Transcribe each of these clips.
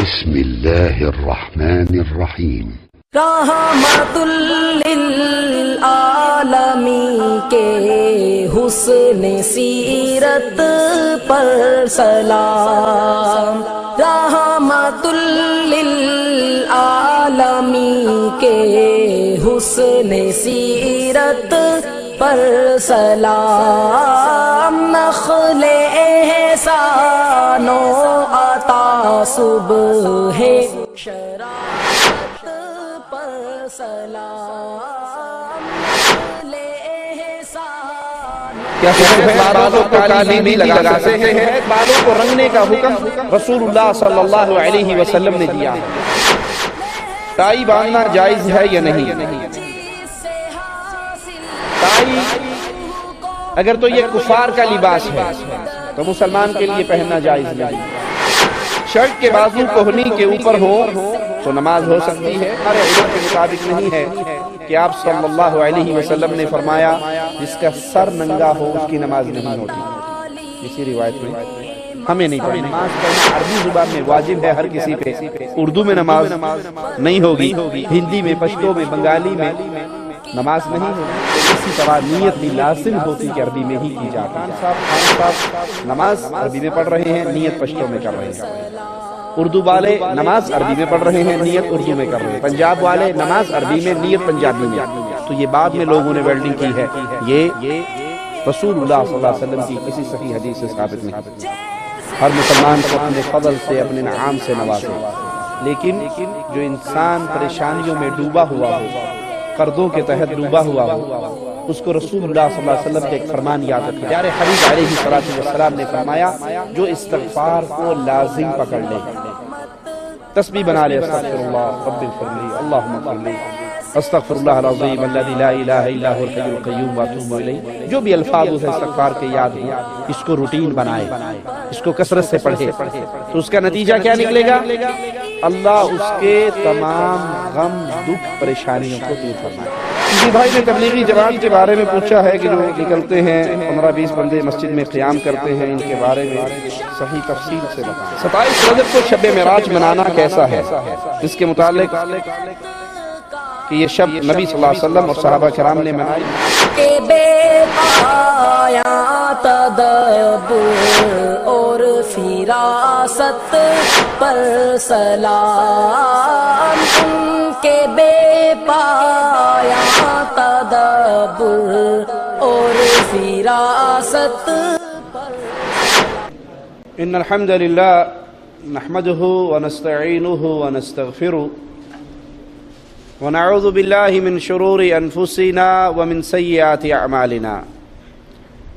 بسم الله الرحمن الرحیم۔ رحمت للعالمین کے حسن سیرت پر سلام، رحمت للعالمین کے حسن سیرت پر سلام، نخل احسان و عطا صبح شرارت پر سلام، نخل احسان۔ کیا سفید بالوں کو کالی بھی لگا سکتے ہیں؟ بالوں کو رنگنے کا حکم رسول اللہ صلی اللہ علیہ وسلم نے دیا ہے۔ ٹائی باندھنا جائز ہے یا نہیں؟ ٹائی اگر تو یہ کفار کا لباس ہے تو مسلمان کے لیے پہننا جائز نہیں۔ شرٹ کے بازو کوہنی کے اوپر ہو تو نماز ہو سکتی ہے۔ ہمارے علم کے مطابق نہیں ہے کہ آپ صلی اللہ علیہ وسلم نے فرمایا جس کا سر ننگا ہو اس کی نماز نہیں ہوتی، اسی روایت میں ہمیں نہیں پڑھنا۔ نماز پڑھنا عربی زبان میں واجب ہے ہر کسی پہ، اردو میں نماز نہیں ہوگی، ہندی میں، پشتو میں، بنگالی میں نماز نہیں ہوگی۔ اسی طرح نیت بھی لازم ہوتی کہ عربی میں ہی کی جاتی ہے۔ خان صاحب نماز عربی میں پڑھ رہے ہیں، نیت پشتو میں کر رہے ہیں۔ اردو والے نماز عربی میں پڑھ رہے ہیں، نیت اردو میں کر رہے ہیں۔ پنجاب والے نماز عربی میں، نیت پنجابی میں۔ تو یہ بعد میں لوگوں نے ویلڈنگ کی ہے، یہ رسول اللہ صلی اللہ علیہ وسلم کی کسی صحیح حدیث سے ثابت نہیں۔ ہر مسلمان کو اپنے فضل سے، اپنے نعام سے نوازے، لیکن جو انسان پریشانیوں میں ڈوبا ہوا ہو، قرضوں کے تحت ڈوبا ہوا ہو، اس کو رسول اللہ صلی اللہ علیہ وسلم کے ایک فرمان یاد رکھے۔ پیارے حبیب علیہ السلام نے فرمایا جو استغفار کو لازم پکڑ لے، تسبیح بنا لے، استغفر اللہ رب اغفر لی، اللہم اغفر لی، استغفر اللہ العظیم الذی لا الہ الا هو الحی القیوم واتوب الیہ۔ جو بھی الفاظ اسے استغفار کے یاد ہوں اس کو روٹین بنائے، اس کو کثرت سے پڑھے، تو اس کا نتیجہ کیا نکلے گا؟ اللہ اس کے تمام غم، دکھ، پریشانیوں کو دور فرمائے۔ کسی بھائی نے تبلیغی جماعت کے بارے میں پوچھا ہے کہ جو نکلتے ہیں 15-20 بندے مسجد میں قیام کرتے ہیں، ان کے بارے میں صحیح تفصیل سے بتائیں۔ 27 رجب کو شب معراج منانا کیسا ہے؟ اس کے متعلق کہ یہ شب نبی صلی اللہ علیہ وسلم اور صحابہ کرام نے منائی۔ کہ بے پایا تدبر اور فراست پر سلام، ان کے بے پایا تدبر اور فراست پر سلام۔ ان الحمد للہ نحمده ونستعینه ونستغفره ونعوذ باللہ من شرور انفسنا ومن سیئات اعمالنا،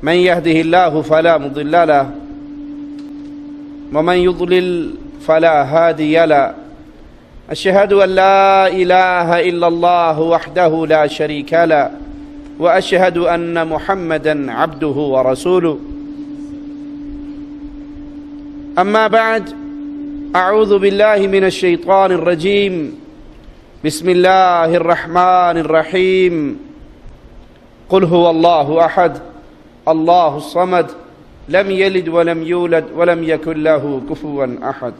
من يهده الله فلا مضل له ومن يضلل فلا هادي له، اشهد ان لا اله الا الله وحده لا شريك له واشهد ان محمدا عبده ورسوله، اما بعد، اعوذ باللہ من الشیطان الرجیم، بسم اللہ الرحمن الرحیم، قل هو اللہ احد اللہ الصمد لم یلد ولم یولد ولم یکن له کفوا احد۔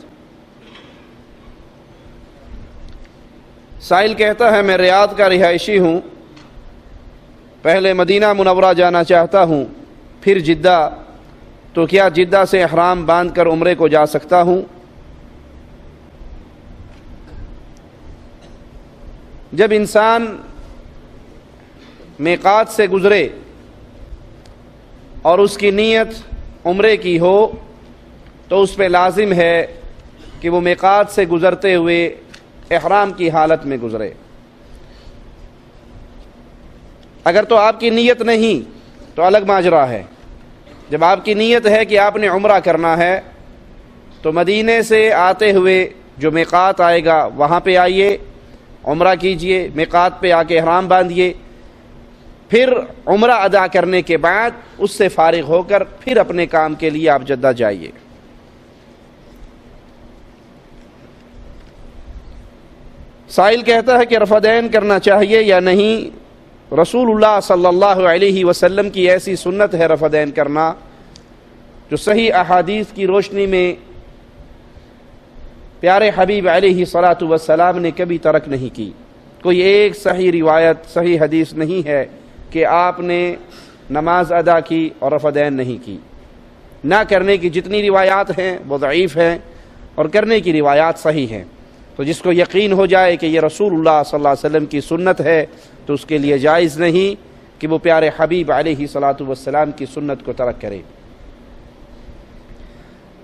سائل کہتا ہے میں ریاض کا رہائشی ہوں، پہلے مدینہ منورہ جانا چاہتا ہوں، پھر جدہ، تو کیا جدہ سے احرام باندھ کر عمرے کو جا سکتا ہوں؟ جب انسان میقات سے گزرے اور اس کی نیت عمرے کی ہو تو اس پہ لازم ہے کہ وہ میقات سے گزرتے ہوئے احرام کی حالت میں گزرے۔ اگر تو آپ کی نیت نہیں تو الگ ماجرا ہے۔ جب آپ کی نیت ہے کہ آپ نے عمرہ کرنا ہے تو مدینے سے آتے ہوئے جو میقات آئے گا وہاں پہ آئیے، عمرہ کیجئے، میقات پہ آ کے احرام باندھیے، پھر عمرہ ادا کرنے کے بعد اس سے فارغ ہو کر پھر اپنے کام کے لیے آپ جدہ جائیے۔ سائل کہتا ہے کہ رفدین کرنا چاہیے یا نہیں؟ رسول اللہ صلی اللہ علیہ وسلم کی ایسی سنت ہے رفدین کرنا جو صحیح احادیث کی روشنی میں پیارے حبیب علیہ الصلاۃ والسلام نے کبھی ترک نہیں کی. کوئی ایک صحیح روایت صحیح حدیث نہیں ہے کہ آپ نے نماز ادا کی اور رفع دین نہیں کی. نہ کرنے کی جتنی روایات ہیں وہ ضعیف ہیں اور کرنے کی روایات صحیح ہیں. تو جس کو یقین ہو جائے کہ یہ رسول اللہ صلی اللہ علیہ وسلم کی سنت ہے تو اس کے لیے جائز نہیں کہ وہ پیارے حبیب علیہ الصلاۃ والسلام کی سنت کو ترک کرے.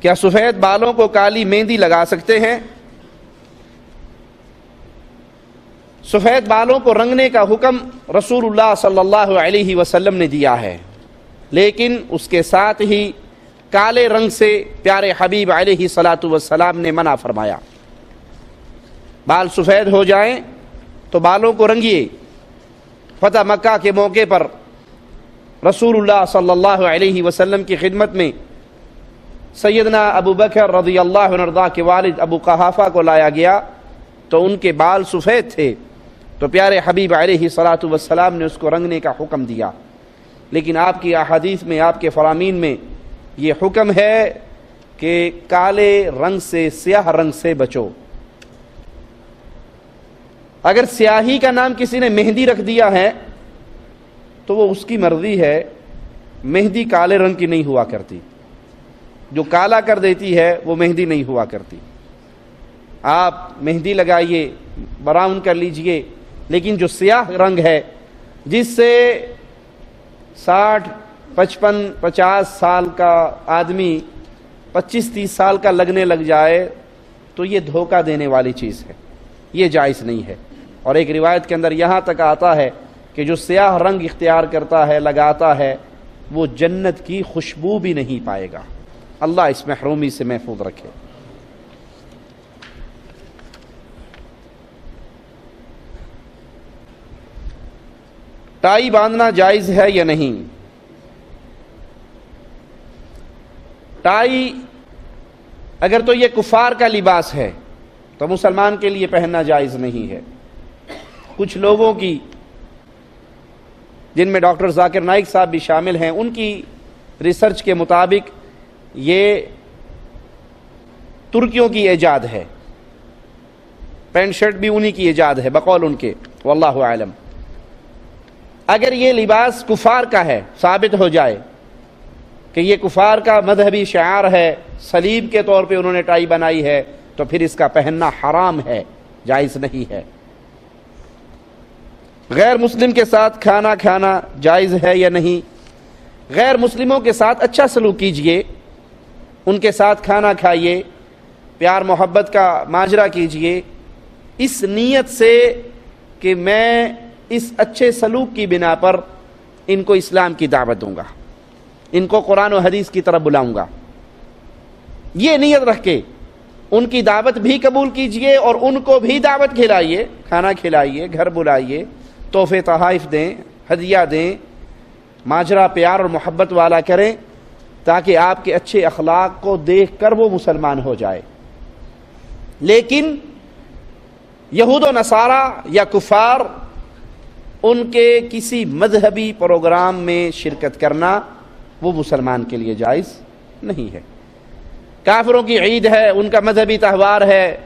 کیا سفید بالوں کو کالی مہندی لگا سکتے ہیں؟ سفید بالوں کو رنگنے کا حکم رسول اللہ صلی اللہ علیہ وسلم نے دیا ہے، لیکن اس کے ساتھ ہی کالے رنگ سے پیارے حبیب علیہ الصلاۃ والسلام نے منع فرمایا. بال سفید ہو جائیں تو بالوں کو رنگیے. فتح مکہ کے موقع پر رسول اللہ صلی اللہ علیہ وسلم کی خدمت میں سیدنا ابو بکر رضی اللہ عنہ کے والد ابو قحافہ کو لایا گیا تو ان کے بال سفید تھے، تو پیارے حبیب علیہ الصلاۃ والسلام نے اس کو رنگنے کا حکم دیا. لیکن آپ کی احادیث میں، آپ کے فرامین میں یہ حکم ہے کہ کالے رنگ سے، سیاہ رنگ سے بچو. اگر سیاہی کا نام کسی نے مہندی رکھ دیا ہے تو وہ اس کی مرضی ہے. مہندی کالے رنگ کی نہیں ہوا کرتی، جو کالا کر دیتی ہے وہ مہندی نہیں ہوا کرتی. آپ مہندی لگائیے، براؤن کر لیجئے، لیکن جو سیاہ رنگ ہے جس سے 60 55 50 سال کا آدمی 25 30 سال کا لگنے لگ جائے تو یہ دھوکہ دینے والی چیز ہے، یہ جائز نہیں ہے. اور ایک روایت کے اندر یہاں تک آتا ہے کہ جو سیاہ رنگ اختیار کرتا ہے، لگاتا ہے، وہ جنت کی خوشبو بھی نہیں پائے گا. اللہ اس محرومی سے محفوظ رکھے. ٹائی باندھنا جائز ہے یا نہیں؟ ٹائی اگر تو یہ کفار کا لباس ہے تو مسلمان کے لیے پہننا جائز نہیں ہے. کچھ لوگوں کی، جن میں ڈاکٹر ذاکر نائک صاحب بھی شامل ہیں، ان کی ریسرچ کے مطابق یہ ترکیوں کی ایجاد ہے. پینٹ شرٹ بھی انہی کی ایجاد ہے بقول ان کے، واللہ اعلم. اگر یہ لباس کفار کا ہے، ثابت ہو جائے کہ یہ کفار کا مذہبی شعار ہے، صلیب کے طور پہ انہوں نے ٹائی بنائی ہے، تو پھر اس کا پہننا حرام ہے، جائز نہیں ہے. غیر مسلم کے ساتھ کھانا کھانا جائز ہے یا نہیں؟ غیر مسلموں کے ساتھ اچھا سلوک کیجئے، ان کے ساتھ کھانا کھائیے، پیار محبت کا ماجرا کیجئے، اس نیت سے کہ میں اس اچھے سلوک کی بنا پر ان کو اسلام کی دعوت دوں گا، ان کو قرآن و حدیث کی طرف بلاؤں گا. یہ نیت رکھ کے ان کی دعوت بھی قبول کیجئے اور ان کو بھی دعوت کھلائیے، کھانا کھلائیے، گھر بلائیے، تحفے تحائف دیں، ہدیہ دیں، ماجرا پیار اور محبت والا کریں، تاکہ آپ کے اچھے اخلاق کو دیکھ کر وہ مسلمان ہو جائے. لیکن یہود و نصارہ یا کفار، ان کے کسی مذہبی پروگرام میں شرکت کرنا وہ مسلمان کے لیے جائز نہیں ہے. کافروں کی عید ہے، ان کا مذہبی تہوار ہے،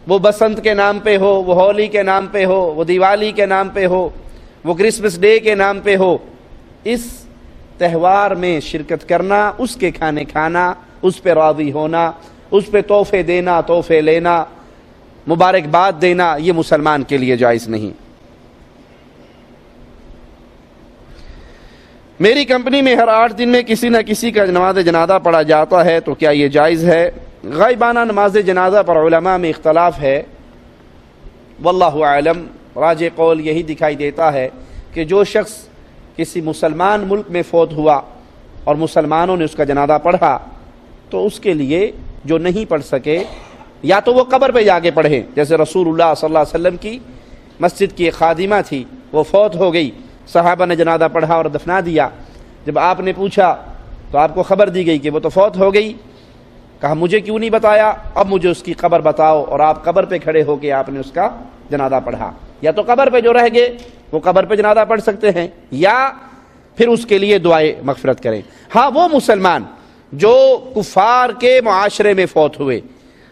وہ بسنت کے نام پہ ہو، وہ ہولی کے نام پہ ہو، وہ دیوالی کے نام پہ ہو، وہ کرسمس ڈے کے نام پہ ہو، اس تہوار میں شرکت کرنا، اس کے کھانے کھانا، اس پہ راضی ہونا، اس پہ تحفے دینا، تحفے لینا، مبارکباد دینا، یہ مسلمان کے لیے جائز نہیں. میری کمپنی میں ہر 8 دن میں کسی نہ کسی کا نماز جنازہ پڑھا جاتا ہے، تو کیا یہ جائز ہے؟ غائبانہ نماز جنازہ پر علماء میں اختلاف ہے، واللہ اعلم. راجح قول یہی دکھائی دیتا ہے کہ جو شخص کسی مسلمان ملک میں فوت ہوا اور مسلمانوں نے اس کا جنازہ پڑھا تو اس کے لیے جو نہیں پڑھ سکے یا تو وہ قبر پہ جا کے پڑھیں، جیسے رسول اللہ صلی اللہ علیہ وسلم کی مسجد کی ایک خادمہ تھی، وہ فوت ہو گئی، صحابہ نے جنازہ پڑھا اور دفنا دیا. جب آپ نے پوچھا تو آپ کو خبر دی گئی کہ وہ تو فوت ہو گئی. کہا مجھے کیوں نہیں بتایا؟ اب مجھے اس کی قبر بتاؤ، اور آپ قبر پہ کھڑے ہو کے آپ نے اس کا جنازہ پڑھا. یا تو قبر پہ جو رہ گئے وہ قبر پہ جنازہ پڑھ سکتے ہیں، یا پھر اس کے لیے دعائے مغفرت کریں. ہاں، وہ مسلمان جو کفار کے معاشرے میں فوت ہوئے،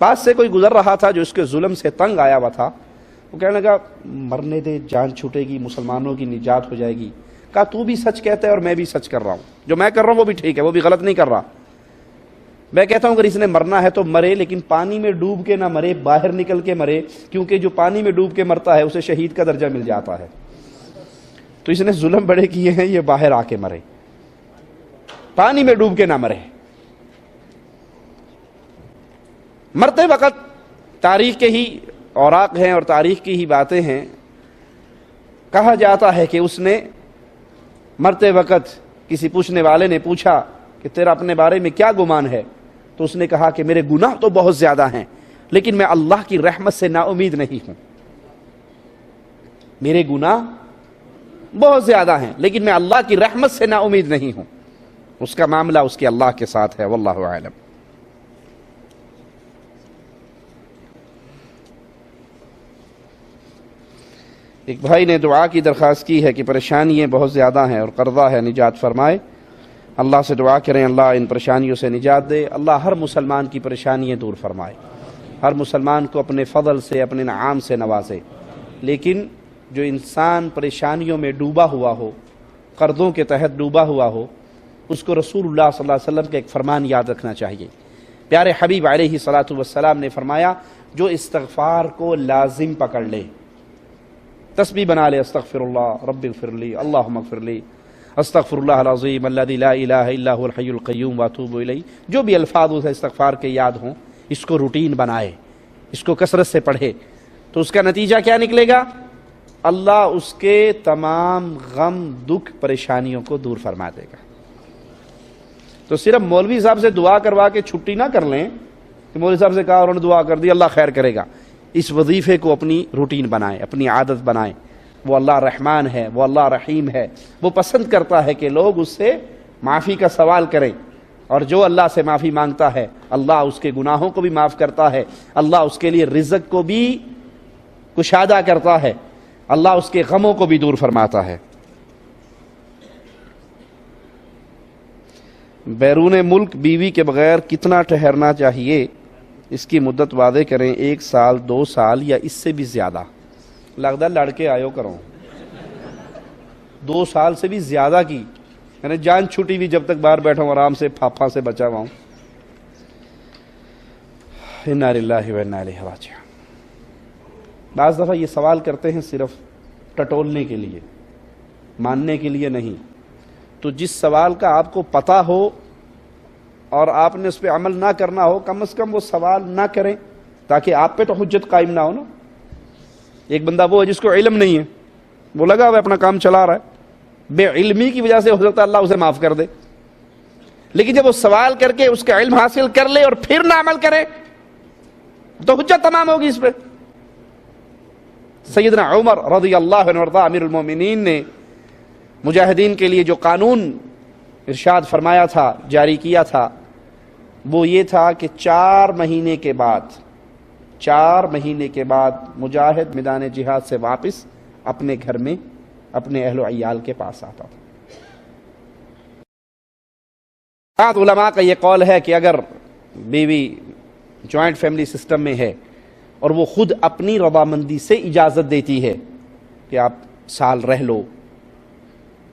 پاس سے کوئی گزر رہا تھا جو اس کے ظلم سے تنگ آیا ہوا تھا، وہ کہنے لگا مرنے دے، جان چھوٹے گی، مسلمانوں کی نجات ہو جائے گی۔ کہا تو بھی سچ کہتا ہے اور میں بھی سچ کر رہا ہوں، جو میں کر رہا ہوں وہ بھی ٹھیک ہے، وہ بھی غلط نہیں کر رہا۔ میں کہتا ہوں اگر اس نے مرنا ہے تو مرے، لیکن پانی میں ڈوب کے نہ مرے، باہر نکل کے مرے، کیونکہ جو پانی میں ڈوب کے مرتا ہے اسے شہید کا درجہ مل جاتا ہے۔ تو اس نے ظلم بڑے کیے ہیں، یہ باہر آ کے مرے، پانی میں ڈوب کے نہ مرے۔ مرتے وقت تاریخ کے ہی اوراق ہیں اور تاریخ کی ہی باتیں ہیں، کہا جاتا ہے کہ اس نے مرتے وقت کسی پوچھنے والے نے پوچھا کہ تیرا اپنے بارے میں کیا گمان ہے، تو اس نے کہا کہ میرے گناہ تو بہت زیادہ ہیں، لیکن میں اللہ کی رحمت سے نا امید نہیں ہوں۔ میرے گناہ بہت زیادہ ہیں لیکن میں اللہ کی رحمت سے نا امید نہیں ہوں۔ اس کا معاملہ اس کے اللہ کے ساتھ ہے، واللہ اعلم۔ ایک بھائی نے دعا کی درخواست کی ہے کہ پریشانیاں بہت زیادہ ہیں اور قرضہ ہے، نجات فرمائے۔ اللہ سے دعا کریں اللہ ان پریشانیوں سے نجات دے، اللہ ہر مسلمان کی پریشانیاں دور فرمائے، ہر مسلمان کو اپنے فضل سے، اپنے انعام سے نوازے۔ لیکن جو انسان پریشانیوں میں ڈوبا ہوا ہو، قرضوں کے تحت ڈوبا ہوا ہو، اس کو رسول اللہ صلی اللہ علیہ وسلم کا ایک فرمان یاد رکھنا چاہیے۔ پیارے حبیب علیہ الصلوۃ والسلام نے فرمایا جو استغفار کو لازم پکڑ لے، تسبیح بنا لے، استغفر اللہ رب اغفر لی، اللہم اغفر لی، استغفر اللہ العظیم الذی لا الہ الا هو الحی القیوم واتوب الیہ، جو بھی الفاظ اسے استغفار کے یاد ہوں اس کو روٹین بنائے، اس کو کثرت سے پڑھے، تو اس کا نتیجہ کیا نکلے گا؟ اللہ اس کے تمام غم، دکھ، پریشانیوں کو دور فرما دے گا۔ تو صرف مولوی صاحب سے دعا کروا کے چھٹی نہ کر لیں کہ مولوی صاحب سے کہا اور انہوں نے دعا کر دی اللہ خیر کرے گا۔ اس وظیفے کو اپنی روٹین بنائیں، اپنی عادت بنائیں۔ وہ اللہ رحمان ہے، وہ اللہ رحیم ہے، وہ پسند کرتا ہے کہ لوگ اس سے معافی کا سوال کریں، اور جو اللہ سے معافی مانگتا ہے اللہ اس کے گناہوں کو بھی معاف کرتا ہے، اللہ اس کے لیے رزق کو بھی کشادہ کرتا ہے، اللہ اس کے غموں کو بھی دور فرماتا ہے۔ بیرون ملک بیوی کے بغیر کتنا ٹھہرنا چاہیے؟ اس کی مدت واضح کریں، 1 سال، 2 سال یا اس سے بھی زیادہ؟ لگتا لڑکے آئیو کرو، 2 سال سے بھی زیادہ کی، یعنی جان چھوٹی بھی جب تک باہر بیٹھا ہوں آرام سے پھاپھا سے بچا ہوا ہوں۔ انا للہ و انا الیہ راجعون۔ بعض دفعہ یہ سوال کرتے ہیں صرف ٹٹولنے کے لیے، ماننے کے لیے نہیں۔ تو جس سوال کا آپ کو پتہ ہو اور آپ نے اس پہ عمل نہ کرنا ہو، کم از کم وہ سوال نہ کریں، تاکہ آپ پہ تو حجت قائم نہ ہو نا۔ ایک بندہ وہ ہے جس کو علم نہیں ہے، وہ لگا ہوا اپنا کام چلا رہا ہے، بے علمی کی وجہ سے ہو سکتا ہے اللہ اسے معاف کر دے، لیکن جب وہ سوال کر کے اس کا علم حاصل کر لے اور پھر نہ عمل کرے تو حجت تمام ہوگی اس پہ۔ سیدنا عمر رضی اللہ عنہ وارضاہ امیر المومنین نے مجاہدین کے لیے جو قانون ارشاد فرمایا تھا، جاری کیا تھا، وہ یہ تھا کہ 4 مہینے کے بعد مجاہد میدان جہاد سے واپس اپنے گھر میں اپنے اہل و عیال کے پاس آتا تھا۔ بعض علماء کا یہ قول ہے کہ اگر بیوی جوائنٹ فیملی سسٹم میں ہے اور وہ خود اپنی رضامندی سے اجازت دیتی ہے کہ آپ سال رہ لو،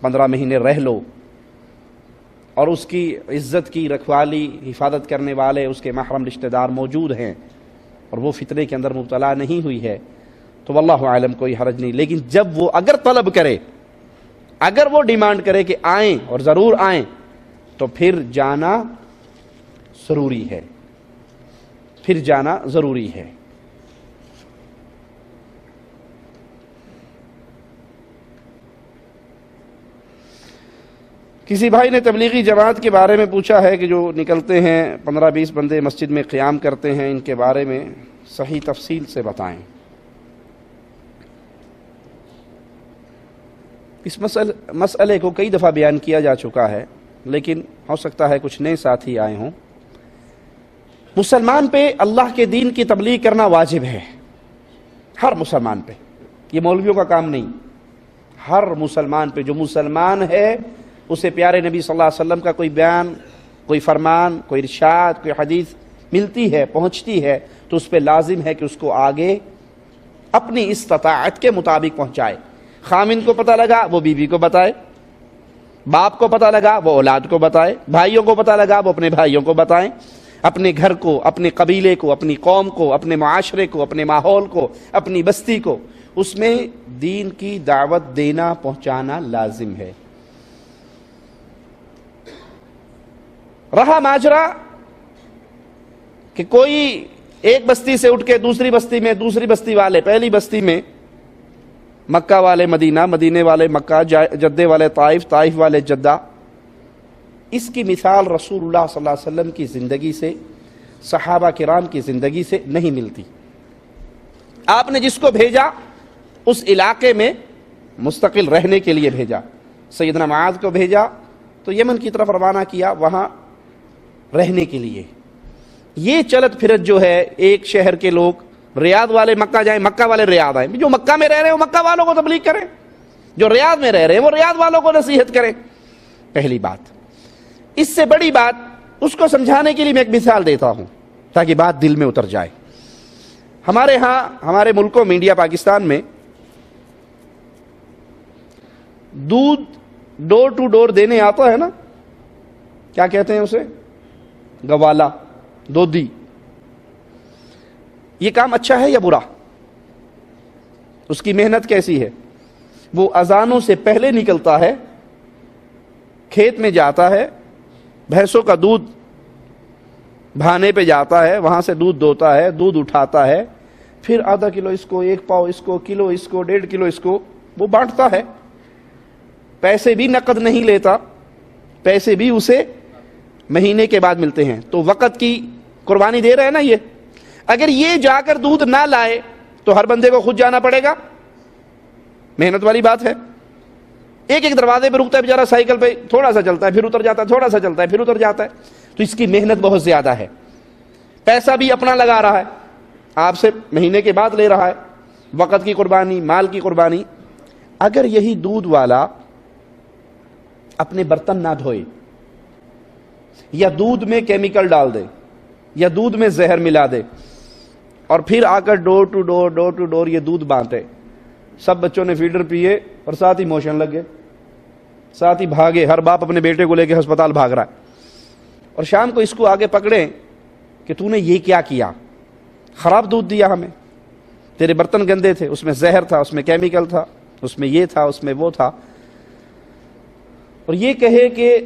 15 مہینے رہ لو، اور اس کی عزت کی رکھوالی، حفاظت کرنے والے اس کے محرم رشتہ دار موجود ہیں اور وہ فتنے کے اندر مبتلا نہیں ہوئی ہے، تو واللہ عالم کوئی حرج نہیں۔ لیکن جب وہ اگر طلب کرے، اگر وہ ڈیمانڈ کرے کہ آئیں اور ضرور آئیں، تو پھر جانا ضروری ہے، پھر جانا ضروری ہے۔ کسی بھائی نے تبلیغی جماعت کے بارے میں پوچھا ہے کہ جو نکلتے ہیں 15-20 بندے مسجد میں قیام کرتے ہیں، ان کے بارے میں صحیح تفصیل سے بتائیں۔ اس مسئلے کو کئی دفعہ بیان کیا جا چکا ہے، لیکن ہو سکتا ہے کچھ نئے ساتھی آئے ہوں۔ مسلمان پہ اللہ کے دین کی تبلیغ کرنا واجب ہے، ہر مسلمان پہ، یہ مولویوں کا کام نہیں، ہر مسلمان پہ۔ جو مسلمان ہے اسے پیارے نبی صلی اللہ علیہ وسلم کا کوئی بیان، کوئی فرمان، کوئی ارشاد، کوئی حدیث ملتی ہے پہنچتی ہے تو اس پہ لازم ہے کہ اس کو آگے اپنی استطاعت کے مطابق پہنچائے. خامند کو پتہ لگا وہ بیوی کو بتائے، باپ کو پتہ لگا وہ اولاد کو بتائے، بھائیوں کو پتہ لگا وہ اپنے بھائیوں کو بتائیں، اپنے گھر کو، اپنے قبیلے کو، اپنی قوم کو، اپنے معاشرے کو، اپنے ماحول کو، اپنی بستی کو، اس میں دین کی دعوت دینا پہنچانا لازم ہے. رہا ماجرا کہ کوئی ایک بستی سے اٹھ کے دوسری بستی میں، دوسری بستی والے پہلی بستی میں، مکہ والے مدینہ، مدینے والے مکہ، جدے والے طائف، طائف والے جدہ. اس کی مثال رسول اللہ صلی اللہ علیہ وسلم کی زندگی سے، صحابہ کرام کی زندگی سے نہیں ملتی. آپ نے جس کو بھیجا اس علاقے میں مستقل رہنے کے لیے بھیجا. سیدنا معاذ کو بھیجا تو یمن کی طرف روانہ کیا، وہاں رہنے کے لیے. یہ چلت پھرت جو ہے، ایک شہر کے لوگ ریاض والے مکہ جائیں، مکہ والے ریاض آئیں. جو مکہ میں رہ رہے ہیں وہ مکہ والوں کو تبلیغ کریں، جو ریاض میں رہ رہے ہیں وہ ریاض والوں کو نصیحت کریں. پہلی بات. اس سے بڑی بات اس کو سمجھانے کے لیے میں ایک مثال دیتا ہوں تاکہ بات دل میں اتر جائے. ہمارے ہاں، ہمارے ملکوں میں، انڈیا پاکستان میں دودھ ڈور ٹو ڈور دینے آتا ہے نا، کیا کہتے ہیں اسے؟ گوالا، دودھی. یہ کام اچھا ہے یا برا؟ اس کی محنت کیسی ہے؟ وہ اذانوں سے پہلے نکلتا ہے، کھیت میں جاتا ہے، بھینسوں کا دودھ بھانے پہ جاتا ہے، وہاں سے دودھ دوتا ہے، دودھ اٹھاتا ہے، پھر آدھا کلو اس کو، ایک پاؤ اس کو، کلو اس کو، 1.5 کلو اس کو وہ بانٹتا ہے. پیسے بھی نقد نہیں لیتا، پیسے بھی اسے مہینے کے بعد ملتے ہیں. تو وقت کی قربانی دے رہے ہیں نا یہ. اگر یہ جا کر دودھ نہ لائے تو ہر بندے کو خود جانا پڑے گا، محنت والی بات ہے. ایک ایک دروازے پہ رکتا ہے بیچارہ، سائیکل پہ تھوڑا سا چلتا ہے پھر اتر جاتا ہے، تھوڑا سا چلتا ہے پھر اتر جاتا ہے. تو اس کی محنت بہت زیادہ ہے، پیسہ بھی اپنا لگا رہا ہے، آپ سے مہینے کے بعد لے رہا ہے. وقت کی قربانی، مال کی قربانی. اگر یہی دودھ والا اپنے برتن نہ دھوئے، یا دودھ میں کیمیکل ڈال دے، یا دودھ میں زہر ملا دے، اور پھر آ کر ڈور ٹو ڈور یہ دودھ بانٹے، سب بچوں نے فیڈر پیے اور ساتھ ہی موشن لگ گئے، ساتھ ہی بھاگے، ہر باپ اپنے بیٹے کو لے کے ہسپتال بھاگ رہا ہے، اور شام کو اس کو آگے پکڑیں کہ تو نے یہ کیا کیا، خراب دودھ دیا ہمیں، تیرے برتن گندے تھے، اس میں زہر تھا، اس میں کیمیکل تھا، اس میں یہ تھا، اس میں وہ تھا. اور یہ کہے کہ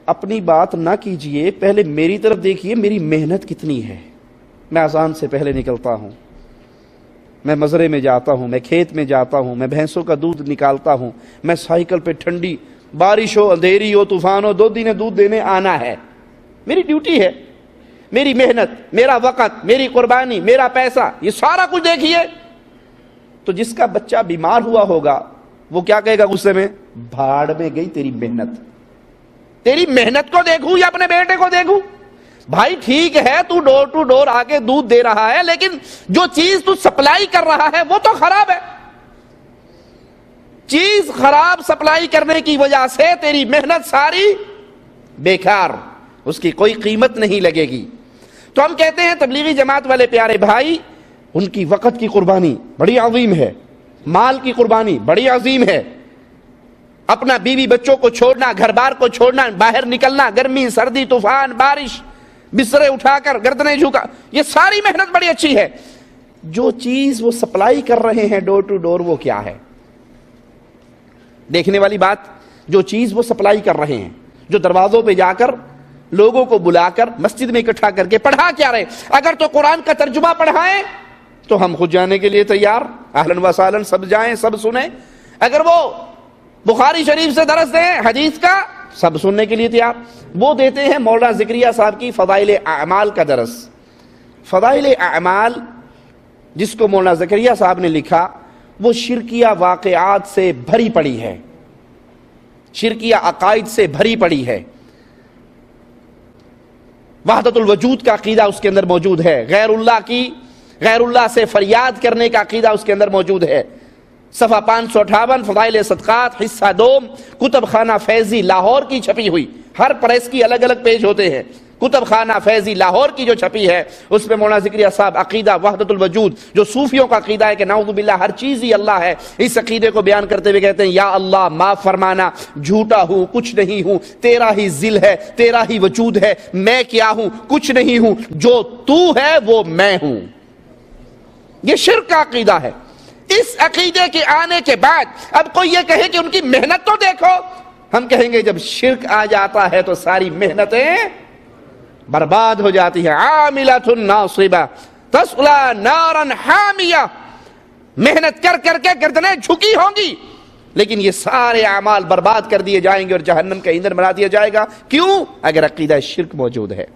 اپنی بات نہ کیجئے، پہلے میری طرف دیکھیے میری محنت کتنی ہے. میں اذان سے پہلے نکلتا ہوں، میں مزرے میں جاتا ہوں، میں کھیت میں جاتا ہوں، میں بھینسوں کا دودھ نکالتا ہوں، میں سائیکل پہ ٹھنڈی بارش ہو، اندھیری ہو، طوفان ہو، 2 دن دودھ دینے آنا ہے. میری ڈیوٹی ہے، میری محنت، میرا وقت، میری قربانی، میرا پیسہ، یہ سارا کچھ دیکھیے. تو جس کا بچہ بیمار ہوا ہوگا وہ کیا کہے گا غصے میں؟ بھاڑ میں گئی تیری محنت. تیری محنت کو دیکھوں یا اپنے بیٹے کو دیکھوں؟ بھائی ٹھیک ہے تو ڈور ٹو ڈور آ کے دودھ دے رہا ہے، لیکن جو چیز تو سپلائی کر رہا ہے وہ تو خراب ہے. چیز خراب سپلائی کرنے کی وجہ سے تیری محنت ساری بیکار، اس کی کوئی قیمت نہیں لگے گی. تو ہم کہتے ہیں تبلیغی جماعت والے پیارے بھائی، ان کی وقت کی قربانی بڑی عظیم ہے، مال کی قربانی بڑی عظیم ہے. اپنا بیوی بچوں کو چھوڑنا، گھر بار کو چھوڑنا، باہر نکلنا، گرمی سردی طوفان بارش، بسترے اٹھا کر گردنیں جھکا، یہ ساری محنت بڑی اچھی ہے. جو چیز وہ سپلائی کر رہے ہیں ڈور ٹو ڈور وہ کیا ہے؟ دیکھنے والی بات، جو چیز وہ سپلائی کر رہے ہیں، جو دروازوں پہ جا کر لوگوں کو بلا کر مسجد میں اکٹھا کر کے پڑھا کیا رہے. اگر تو قرآن کا ترجمہ پڑھائیں تو ہم خود جانے کے لیے تیار، اہلاً و سہلاً، سب جائیں سب سنیں. اگر وہ بخاری شریف سے درس دیں حدیث کا، سب سننے کے لیے تیار. وہ دیتے ہیں مولانا زکریا صاحب کی فضائل اعمال کا درس. فضائل اعمال جس کو مولانا زکریا صاحب نے لکھا، وہ شرکیہ واقعات سے بھری پڑی ہے، شرکیہ عقائد سے بھری پڑی ہے. وحدت الوجود کا عقیدہ اس کے اندر موجود ہے، غیر اللہ سے فریاد کرنے کا عقیدہ اس کے اندر موجود ہے. صفحہ 558 فضائل صدقات حصہ 2 کتب خانہ فیضی لاہور کی چھپی ہوئی، ہر پریس کی الگ الگ پیج ہوتے ہیں. کتب خانہ فیضی لاہور کی جو چھپی ہے اس پہ مولانا ذکریہ صاحب عقیدہ وحدت الوجود جو صوفیوں کا عقیدہ ہے کہ نعوذ باللہ ہر چیز ہی اللہ ہے، اس عقیدے کو بیان کرتے ہوئے کہتے ہیں یا اللہ معاف فرمانا، جھوٹا ہوں، کچھ نہیں ہوں، تیرا ہی ذل ہے، تیرا ہی وجود ہے، میں کیا ہوں؟ کچھ نہیں ہوں، جو تو ہے وہ میں ہوں۔ یہ شرک کا عقیدہ ہے۔ اس عقیدے کے آنے کے بعد اب کوئی یہ کہے کہ ان کی محنت تو دیکھو، ہم کہیں گے جب شرک آ جاتا ہے تو ساری محنتیں برباد ہو جاتی ہے۔ عاملۃ ناصبہ تصلی نارا حامیہ، محنت کر کر کے گردنیں جھکی ہوں گی لیکن یہ سارے اعمال برباد کر دیے جائیں گے اور جہنم کا ایندھن بنا دیا جائے گا۔ کیوں؟ اگر عقیدہ شرک موجود ہے۔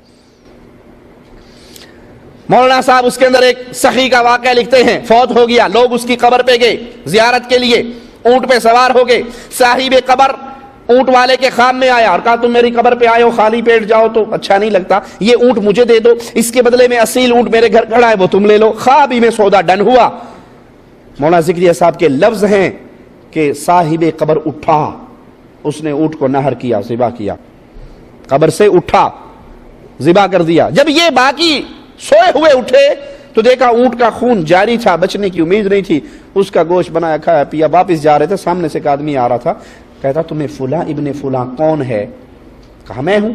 مولانا صاحب اس کے اندر ایک سخی کا واقعہ لکھتے ہیں، فوت ہو گیا، لوگ اس کی قبر پہ گئے زیارت کے لیے، اونٹ پہ سوار ہو گئے، صاحب قبر اونٹ والے کے خواب میں آیا اور کہا تم میری قبر پہ آئے ہو، خالی پیٹ جاؤ تو اچھا نہیں لگتا، یہ اونٹ مجھے دے دو، اس کے بدلے میں اصیل اونٹ میرے گھر کھڑا ہے وہ تم لے لو۔ خواب ہی میں سودا ڈن ہوا۔ مولانا ذکریہ صاحب کے لفظ ہیں کہ صاحب قبر اٹھا، اس نے اونٹ کو نہر کیا، ذبح کیا، قبر سے اٹھا، ذبح کر دیا۔ جب یہ باقی سوئے ہوئے اٹھے تو دیکھا اونٹ کا خون جاری تھا، بچنے کی امید نہیں تھی، اس کا گوشت بنایا کھایا پیا، واپس جا رہے تھے، سامنے سے ایک آدمی آ رہا تھا، کہتا تمہیں فلاں ابن فلاں کون ہے؟ کہا میں ہوں۔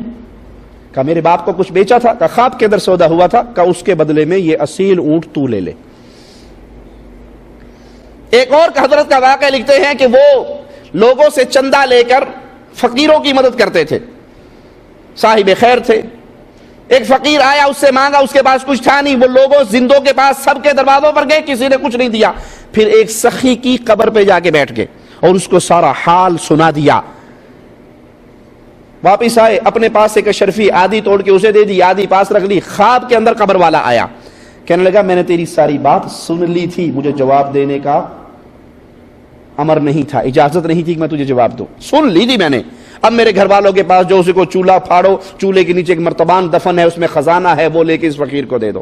کہا میرے باپ کو کچھ بیچا تھا؟ کہا خواب کے اندر سودا ہوا تھا۔ کہا اس کے بدلے میں یہ اصیل اونٹ تو لے لے۔ ایک اور حضرت کا واقعہ لکھتے ہیں کہ وہ لوگوں سے چندہ لے کر فقیروں کی مدد کرتے تھے، صاحب خیر تھے۔ ایک فقیر آیا، اس سے مانگا، اس کے پاس کچھ تھا نہیں، وہ لوگوں زندوں کے پاس سب کے دروازوں پر گئے، کسی نے کچھ نہیں دیا۔ پھر ایک سخی کی قبر پہ جا کے بیٹھ گئے اور اس کو سارا حال سنا دیا۔ واپس آئے، اپنے پاس سے کشرفی آدھی توڑ کے اسے دے دی، آدھی پاس رکھ لی۔ خواب کے اندر قبر والا آیا، کہنے لگا میں نے تیری ساری بات سن لی تھی، مجھے جواب دینے کا امر نہیں تھا، اجازت نہیں تھی کہ میں تجھے جواب دوں، سن لی تھی میں نے۔ اب میرے گھر والوں کے پاس جو اسی کو چولہا پھاڑو، چولہے کے نیچے ایک مرتبان دفن ہے، اس میں خزانہ ہے، وہ لے کے اس فقیر کو دے دو۔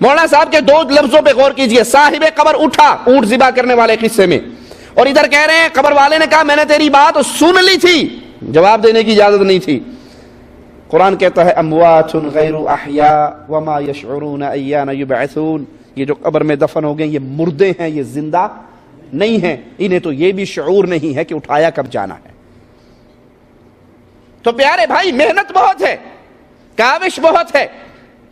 مولانا صاحب کے دو لفظوں پہ غور کیجئے، صاحب قبر اٹھا اونٹ ذبح کرنے والے قصے میں، اور ادھر کہہ رہے ہیں قبر والے نے کہا میں نے تیری بات سن لی تھی، جواب دینے کی اجازت نہیں تھی۔ قرآن کہتا ہے اموات غیر احیاء وما یشعرون ایان یبعثون، یہ جو قبر میں دفن ہو گئے یہ مردے ہیں، یہ زندہ نہیں ہیں، انہیں تو یہ بھی شعور نہیں ہے کہ اٹھایا کب جانا ہے۔ تو پیارے بھائی محنت بہت ہے، کاوش بہت ہے،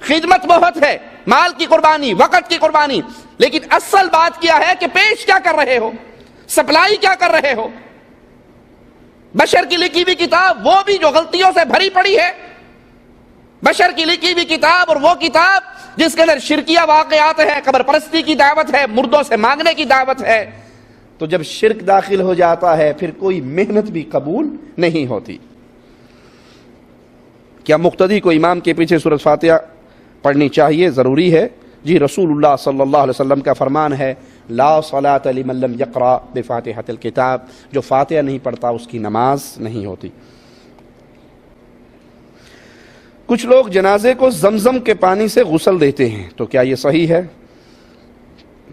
خدمت بہت ہے، مال کی قربانی، وقت کی قربانی، لیکن اصل بات کیا ہے کہ پیش کیا کر رہے ہو، سپلائی کیا کر رہے ہو۔ بشر کی لکھی ہوئی کتاب وہ بھی جو غلطیوں سے بھری پڑی ہے، بشر کی لکھی ہوئی کتاب اور وہ کتاب جس کے اندر شرکیہ واقعات ہیں، قبر پرستی کی دعوت ہے، مردوں سے مانگنے کی دعوت ہے، تو جب شرک داخل ہو جاتا ہے پھر کوئی محنت بھی قبول نہیں ہوتی۔ کیا مقتدی کو امام کے پیچھے سورۃ فاتحہ پڑھنی چاہیے؟ ضروری ہے جی، رسول اللہ صلی اللہ علیہ وسلم کا فرمان ہے لا صلاۃ لمن لم یقرأ بفاتحۃ الکتاب، جو فاتحہ نہیں پڑھتا اس کی نماز نہیں ہوتی۔ کچھ لوگ جنازے کو زمزم کے پانی سے غسل دیتے ہیں، تو کیا یہ صحیح ہے؟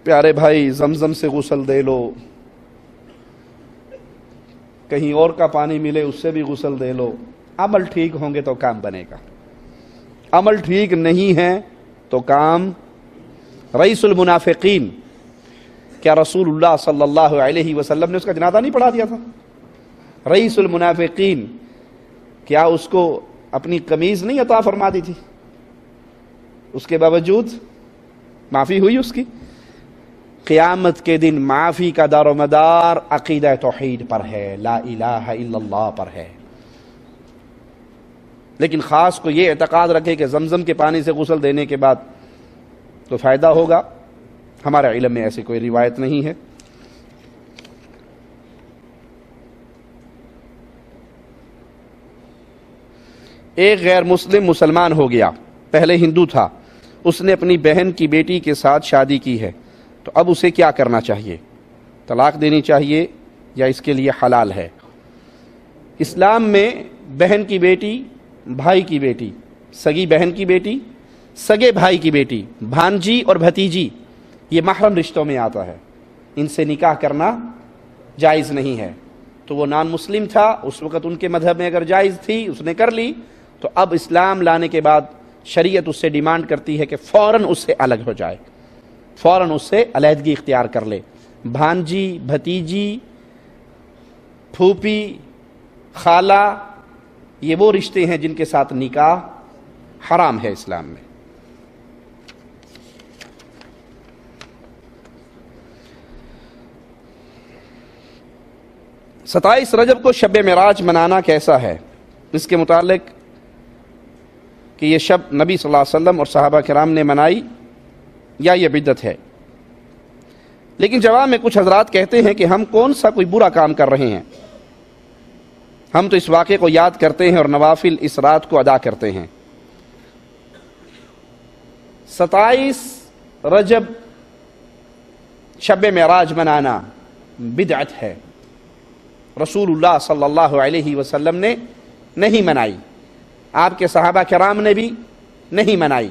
پیارے بھائی زمزم سے غسل دے لو، کہیں اور کا پانی ملے اس سے بھی غسل دے لو، عمل ٹھیک ہوں گے تو کام بنے گا، عمل ٹھیک نہیں ہے تو کام۔ رئیس المنافقین، کیا رسول اللہ صلی اللہ علیہ وسلم نے اس کا جنازہ نہیں پڑھا دیا تھا؟ رئیس المنافقین، کیا اس کو اپنی قمیض نہیں عطا فرما دی تھی؟ اس کے باوجود معافی ہوئی اس کی۔ قیامت کے دن معافی کا دار و مدار عقیدہ توحید پر ہے، لا الہ الا اللہ پر ہے۔ لیکن خاص کو یہ اعتقاد رکھے کہ زمزم کے پانی سے غسل دینے کے بعد تو فائدہ ہوگا، ہمارے علم میں ایسی کوئی روایت نہیں ہے۔ ایک غیر مسلم مسلمان ہو گیا، پہلے ہندو تھا، اس نے اپنی بہن کی بیٹی کے ساتھ شادی کی ہے، تو اب اسے کیا کرنا چاہیے؟ طلاق دینی چاہیے یا اس کے لیے حلال ہے؟ اسلام میں بہن کی بیٹی، بھائی کی بیٹی، سگی بہن کی بیٹی، سگے بھائی کی بیٹی، بھانجی اور بھتیجی، یہ محرم رشتوں میں آتا ہے، ان سے نکاح کرنا جائز نہیں ہے۔ تو وہ نان مسلم تھا، اس وقت ان کے مذہب میں اگر جائز تھی اس نے کر لی، تو اب اسلام لانے کے بعد شریعت اس سے ڈیمانڈ کرتی ہے کہ فوراً اس سے الگ ہو جائے، فوراً اس سے علیحدگی اختیار کر لے۔ بھانجی، بھتیجی، پھوپھی، خالہ، یہ وہ رشتے ہیں جن کے ساتھ نکاح حرام ہے اسلام میں۔ ستائیس رجب کو شب معراج منانا کیسا ہے؟ اس کے متعلق کہ یہ شب نبی صلی اللہ علیہ وسلم اور صحابہ کرام نے منائی یا یہ بدعت ہے؟ لیکن جواب میں کچھ حضرات کہتے ہیں کہ ہم کون سا کوئی برا کام کر رہے ہیں، ہم تو اس واقعے کو یاد کرتے ہیں اور نوافل اس رات کو ادا کرتے ہیں۔ 27 رجب شب معراج منانا بدعت ہے، رسول اللہ صلی اللہ علیہ وسلم نے نہیں منائی، آپ کے صحابہ کرام نے بھی نہیں منائی،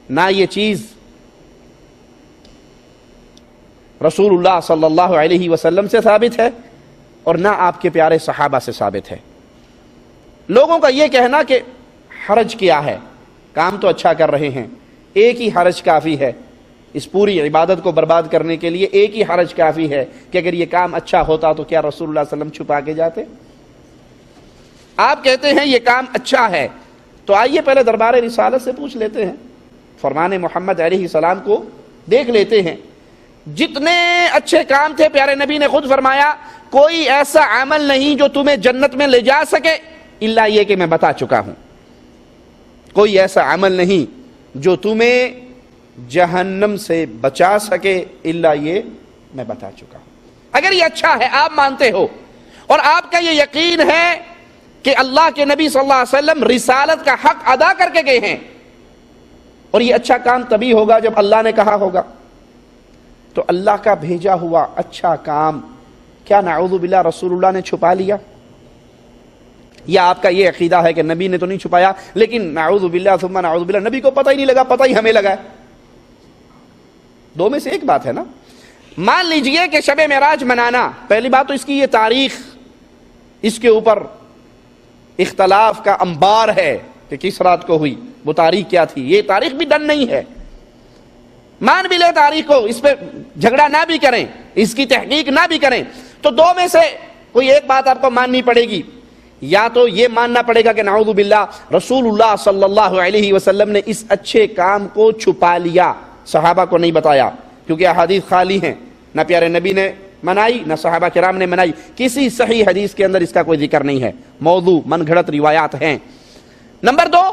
نہ یہ چیز رسول اللہ صلی اللہ علیہ وسلم سے ثابت ہے اور نہ آپ کے پیارے صحابہ سے ثابت ہے۔ لوگوں کا یہ کہنا کہ حرج کیا ہے، کام تو اچھا کر رہے ہیں، ایک ہی حرج کافی ہے، اس پوری عبادت کو برباد کرنے کے لیے ایک ہی حرج کافی ہے کہ اگر یہ کام اچھا ہوتا تو کیا رسول اللہ صلی اللہ علیہ وسلم چھپا کے جاتے؟ آپ کہتے ہیں یہ کام اچھا ہے، تو آئیے پہلے دربار رسالت سے پوچھ لیتے ہیں، فرمان محمد علیہ السلام کو دیکھ لیتے ہیں، جتنے اچھے کام تھے پیارے نبی نے خود فرمایا کوئی ایسا عمل نہیں جو تمہیں جنت میں لے جا سکے الا یہ کہ میں بتا چکا ہوں، کوئی ایسا عمل نہیں جو تمہیں جہنم سے بچا سکے الا یہ میں بتا چکا ہوں۔ اگر یہ اچھا ہے، آپ مانتے ہو اور آپ کا یہ یقین ہے کہ اللہ کے نبی صلی اللہ علیہ وسلم رسالت کا حق ادا کر کے گئے ہیں، اور یہ اچھا کام تبھی ہوگا جب اللہ نے کہا ہوگا، تو اللہ کا بھیجا ہوا اچھا کام کیا نعوذ باللہ رسول اللہ نے چھپا لیا؟ یا آپ کا یہ عقیدہ ہے کہ نبی نے تو نہیں چھپایا لیکن نعوذ باللہ ثم نعوذ باللہ نبی کو پتہ ہی نہیں لگا، پتہ ہی ہمیں لگا ہے؟ دو میں سے ایک بات ہے نا۔ مان لیجئے کہ شب معراج منانا، پہلی بات تو اس کی یہ تاریخ، اس کے اوپر اختلاف کا انبار ہے کہ کس رات کو ہوئی، وہ تاریخ کیا تھی، یہ تاریخ بھی ڈن نہیں ہے، مان بھی لے تاریخ کو، اس پہ جھگڑا نہ بھی کریں، اس کی تحقیق نہ بھی کریں، تو دو میں سے کوئی ایک بات آپ کو ماننی پڑے گی، یا تو یہ ماننا پڑے گا کہ نعوذ باللہ رسول اللہ صلی اللہ علیہ وسلم نے اس اچھے کام کو چھپا لیا، صحابہ کو نہیں بتایا، کیونکہ احادیث خالی ہیں، نہ پیارے نبی نے منائی نہ صحابہ کرام نے منائی، کسی صحیح حدیث کے اندر اس کا کوئی ذکر نہیں ہے، موضوع من گھڑت روایات ہیں۔ نمبر دو،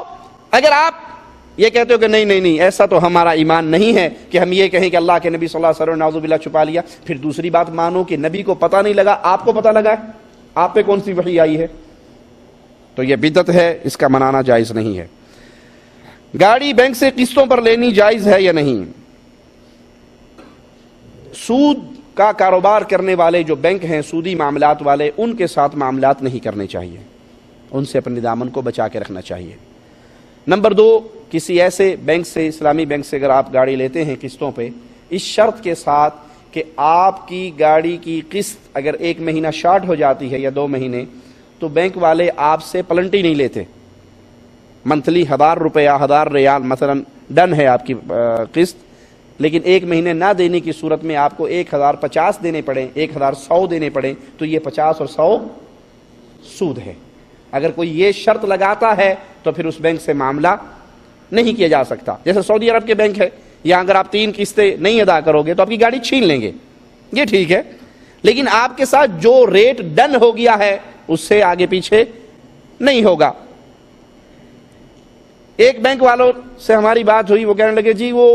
اگر آپ یہ کہتے ہو کہ نہیں ایسا تو ہمارا ایمان نہیں ہے کہ ہم یہ کہیں کہ اللہ کے نبی صلی اللہ علیہ وسلم نے نعوذ باللہ چھپا لیا، پھر دوسری بات مانو کہ نبی کو پتہ نہیں لگا، آپ کو پتہ لگا ہے، آپ پہ کون سی وحی آئی ہے، تو یہ بدعت ہے، اس کا منانا جائز نہیں ہے۔ گاڑی بینک سے قسطوں پر لینی جائز ہے یا نہیں؟ سود کا کاروبار کرنے والے جو بینک ہیں، سودی معاملات والے، ان کے ساتھ معاملات نہیں کرنے چاہیے، ان سے اپنے دامن کو بچا کے رکھنا چاہیے۔ نمبر دو، کسی ایسے بینک سے، اسلامی بینک سے اگر آپ گاڑی لیتے ہیں قسطوں پہ، اس شرط کے ساتھ کہ آپ کی گاڑی کی قسط اگر 1 مہینہ شارٹ ہو جاتی ہے یا 2 مہینے، تو بینک والے آپ سے پلنٹی نہیں لیتے، منتھلی 1000 روپیہ 1000 ریال مثلا ڈن ہے آپ کی قسط، لیکن 1 مہینے نہ دینے کی صورت میں آپ کو 1050 دینے پڑیں، 1100 دینے پڑیں، تو یہ 50 اور 100 سود ہے۔ اگر کوئی یہ شرط لگاتا ہے تو پھر اس بینک سے معاملہ نہیں کیا جا سکتا۔ جیسے سعودی عرب کے بینک ہے، یہاں اگر آپ 3 قسطیں نہیں ادا کرو گے تو آپ کی گاڑی چھین لیں گے، یہ ٹھیک ہے، لیکن آپ کے ساتھ جو ریٹ ڈن ہو گیا ہے اس سے آگے پیچھے نہیں ہوگا۔ ایک بینک والوں سے ہماری بات ہوئی، وہ کہنے لگے جی وہ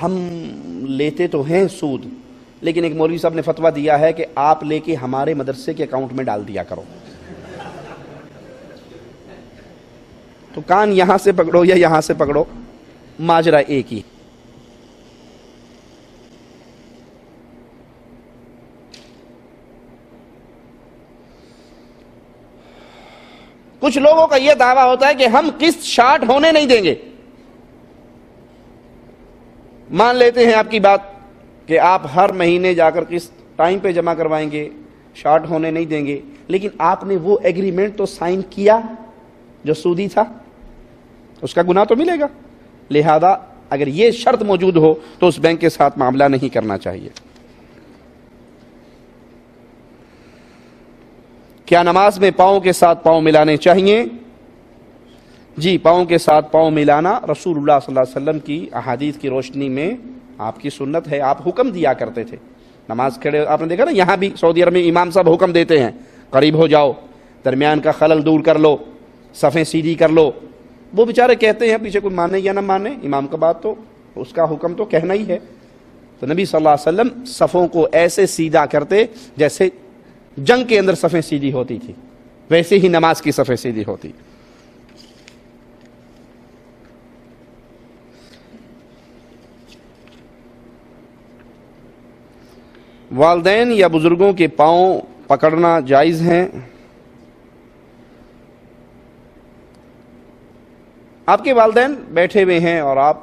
ہم لیتے تو ہیں سود، لیکن ایک مولوی صاحب نے فتویٰ دیا ہے کہ آپ لے کے ہمارے مدرسے کے اکاؤنٹ میں ڈال دیا کرو۔ تو کان یہاں سے پکڑو یا یہاں سے پکڑو، ماجرا ایک ہی۔ کچھ لوگوں کا یہ دعویٰ ہوتا ہے کہ ہم قسط شارٹ ہونے نہیں دیں گے۔ مان لیتے ہیں آپ کی بات کہ آپ ہر مہینے جا کر قسط ٹائم پہ جمع کروائیں گے، شارٹ ہونے نہیں دیں گے، لیکن آپ نے وہ ایگریمنٹ تو سائن کیا جو سودی تھا، اس کا گناہ تو ملے گا. لہذا اگر یہ شرط موجود ہو تو اس بینک کے ساتھ معاملہ نہیں کرنا چاہیے. کیا نماز میں پاؤں کے ساتھ پاؤں ملانے چاہیے؟ جی، پاؤں کے ساتھ پاؤں ملانا رسول اللہ صلی اللہ علیہ وسلم کی احادیث کی روشنی میں آپ کی سنت ہے. آپ حکم دیا کرتے تھے نماز کھڑے. آپ نے دیکھا نا، یہاں بھی سعودی عرب میں امام صاحب حکم دیتے ہیں قریب ہو جاؤ، درمیان کا خلل دور کر لو، صفیں سیدھی کر لو. وہ بیچارے کہتے ہیں، پیچھے کوئی مانے یا نہ مانے، امام کا بات تو اس کا حکم تو کہنا ہی ہے. تو نبی صلی اللہ علیہ وسلم صفوں کو ایسے سیدھا کرتے جیسے جنگ کے اندر صفیں سیدھی ہوتی تھی، ویسے ہی نماز کی صفیں سیدھی ہوتی. والدین یا بزرگوں کے پاؤں پکڑنا جائز ہیں؟ آپ کے والدین بیٹھے ہوئے ہیں اور آپ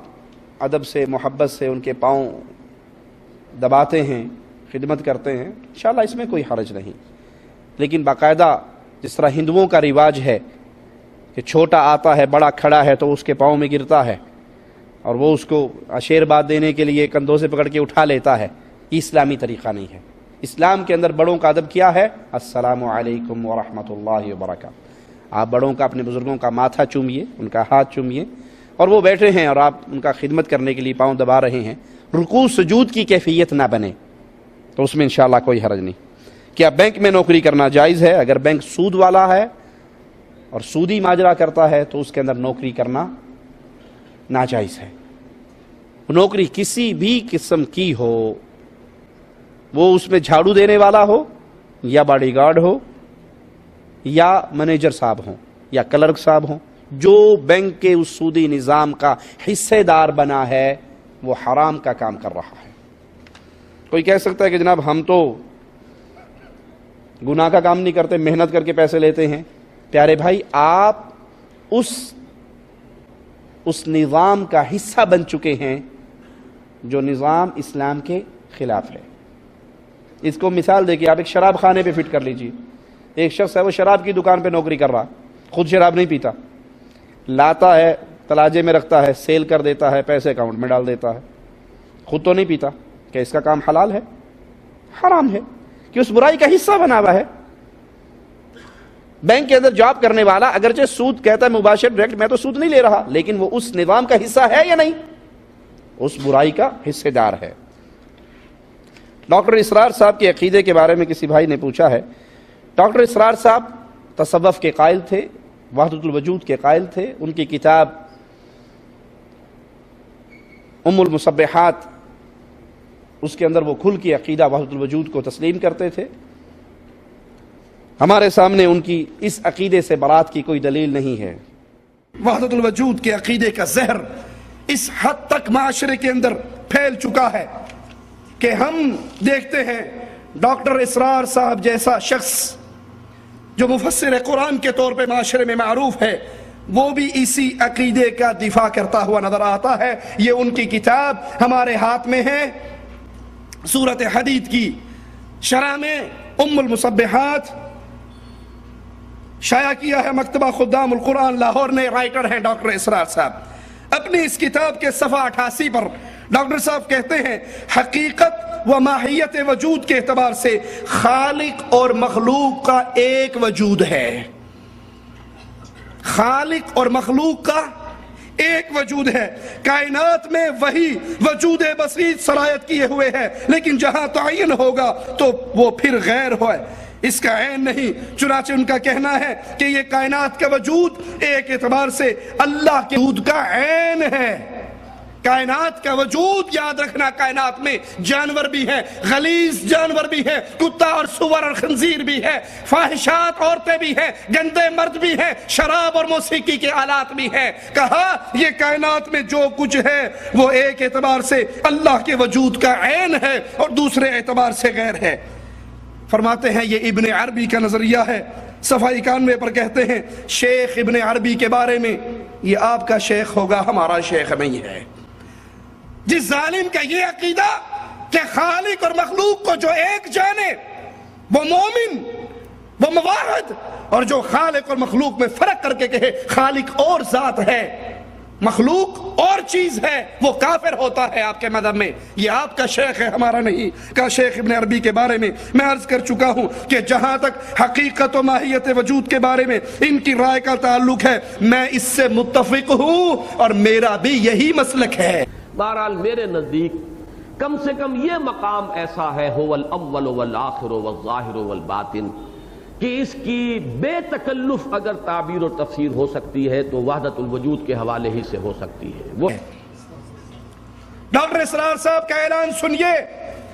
ادب سے محبت سے ان کے پاؤں دباتے ہیں، خدمت کرتے ہیں، انشاءاللہ اس میں کوئی حرج نہیں. لیکن باقاعدہ جس طرح ہندوؤں کا رواج ہے کہ چھوٹا آتا ہے بڑا کھڑا ہے تو اس کے پاؤں میں گرتا ہے اور وہ اس کو آشیرواد دینے کے لیے کندھوں سے پکڑ کے اٹھا لیتا ہے، یہ اسلامی طریقہ نہیں ہے. اسلام کے اندر بڑوں کا ادب کیا ہے؟ السلام علیکم ورحمۃ اللہ وبرکاتہ. آپ بڑوں کا، اپنے بزرگوں کا ماتھا چومیے، ان کا ہاتھ چومیے. اور وہ بیٹھے ہیں اور آپ ان کا خدمت کرنے کے لیے پاؤں دبا رہے ہیں، رکوع سجود کی کیفیت نہ بنے تو اس میں انشاءاللہ کوئی حرج نہیں. کیا بینک میں نوکری کرنا جائز ہے؟ اگر بینک سود والا ہے اور سودی ماجرا کرتا ہے تو اس کے اندر نوکری کرنا ناجائز ہے. نوکری کسی بھی قسم کی ہو، وہ اس میں جھاڑو دینے والا ہو یا باڈی گارڈ ہو یا مینیجر صاحب ہوں یا کلرک صاحب ہوں، جو بینک کے اس سودی نظام کا حصے دار بنا ہے وہ حرام کا کام کر رہا ہے. کوئی کہہ سکتا ہے کہ جناب ہم تو گناہ کا کام نہیں کرتے، محنت کر کے پیسے لیتے ہیں. پیارے بھائی، آپ اس نظام کا حصہ بن چکے ہیں جو نظام اسلام کے خلاف ہے. اس کو مثال دے کے آپ ایک شراب خانے پہ فٹ کر لیجیے. ایک شخص ہے وہ شراب کی دکان پہ نوکری کر رہا، خود شراب نہیں پیتا، لاتا ہے تلاجے میں رکھتا ہے، سیل کر دیتا ہے، پیسے اکاؤنٹ میں ڈال دیتا ہے، خود تو نہیں پیتا. کہ اس کا کام حلال ہے؟ حرام ہے، کہ اس برائی کا حصہ بنا ہوا ہے. بینک کے اندر جاب کرنے والا اگرچہ سود کہتا ہے مباشر ڈائریکٹ، میں تو سود نہیں لے رہا، لیکن وہ اس نظام کا حصہ ہے یا نہیں؟ اس برائی کا حصے دار ہے. ڈاکٹر اسرار صاحب کے عقیدے کے بارے میں کسی بھائی نے پوچھا ہے. ڈاکٹر اسرار صاحب تصوف کے قائل تھے، وحدت الوجود کے قائل تھے. ان کی کتاب ام المصبحات، اس کے اندر وہ کھل کے عقیدہ وحدت الوجود کو تسلیم کرتے تھے. ہمارے سامنے ان کی اس عقیدے سے برات کی کوئی دلیل نہیں ہے. وحدت الوجود کے عقیدے کا زہر اس حد تک معاشرے کے اندر پھیل چکا ہے کہ ہم دیکھتے ہیں ڈاکٹر اسرار صاحب جیسا شخص جو مفسر قرآن کے طور پہ معاشرے میں معروف ہے، وہ بھی اسی عقیدے کا دفاع کرتا ہوا نظر آتا ہے. یہ ان کی کتاب ہمارے ہاتھ میں ہے، سورۃ حدید کی شرح میں ام المصبحات شائع کیا ہے مکتبہ خدام القرآن لاہور نے. رائٹر ہیں ڈاکٹر اسرار صاحب. اپنی اس کتاب کے صفحہ 88 پر ڈاکٹر صاحب کہتے ہیں حقیقت و ماہیت وجود کے اعتبار سے خالق اور مخلوق کا ایک وجود ہے. خالق اور مخلوق کا ایک وجود ہے. کائنات میں وہی وجود بسیط صلاحیت کیے ہوئے ہے، لیکن جہاں تعین ہوگا تو وہ پھر غیر ہوئے، اس کا عین نہیں. چنانچہ ان کا کہنا ہے کہ یہ کائنات کا وجود ایک اعتبار سے اللہ کے وجود کا عین ہے. کائنات کا وجود، یاد رکھنا، کائنات میں جانور بھی ہیں، غلیظ جانور بھی ہیں، کتا اور سور اور خنزیر بھی ہے، فاحشات عورتیں بھی ہیں، گندے مرد بھی ہیں، شراب اور موسیقی کے آلات بھی ہیں. کہا یہ کائنات میں جو کچھ ہے وہ ایک اعتبار سے اللہ کے وجود کا عین ہے اور دوسرے اعتبار سے غیر ہے. فرماتے ہیں یہ ابن عربی کا نظریہ ہے. صفحہ 91 پر کہتے ہیں شیخ ابن عربی کے بارے میں، یہ آپ کا شیخ ہوگا، ہمارا شیخ نہیں ہے. جس ظالم کا یہ عقیدہ کہ خالق اور مخلوق کو جو ایک جانے وہ مومن، وہ مواحد، اور جو خالق اور مخلوق میں فرق کر کے کہے خالق اور ذات ہے مخلوق اور چیز ہے، وہ کافر ہوتا ہے آپ کے مذہب میں۔ یہ آپ کا شیخ ہے، ہمارا نہیں۔ کا شیخ ابن عربی کے بارے میں میں عرض کر چکا ہوں کہ جہاں تک حقیقت و ماہیت وجود کے بارے میں ان کی رائے کا تعلق ہے، میں اس سے متفق ہوں اور میرا بھی یہی مسلک ہے۔ بہرحال میرے نزدیک کم سے کم یہ مقام ایسا ہے، هو الاول والآخر والظاہر والباطن، کہ اس کی بے تکلف اگر تعبیر و تفسیر ہو سکتی ہے تو وحدت الوجود کے حوالے ہی سے ہو سکتی ہے۔ وہ ڈاکٹر اسرار صاحب کا اعلان سنیے،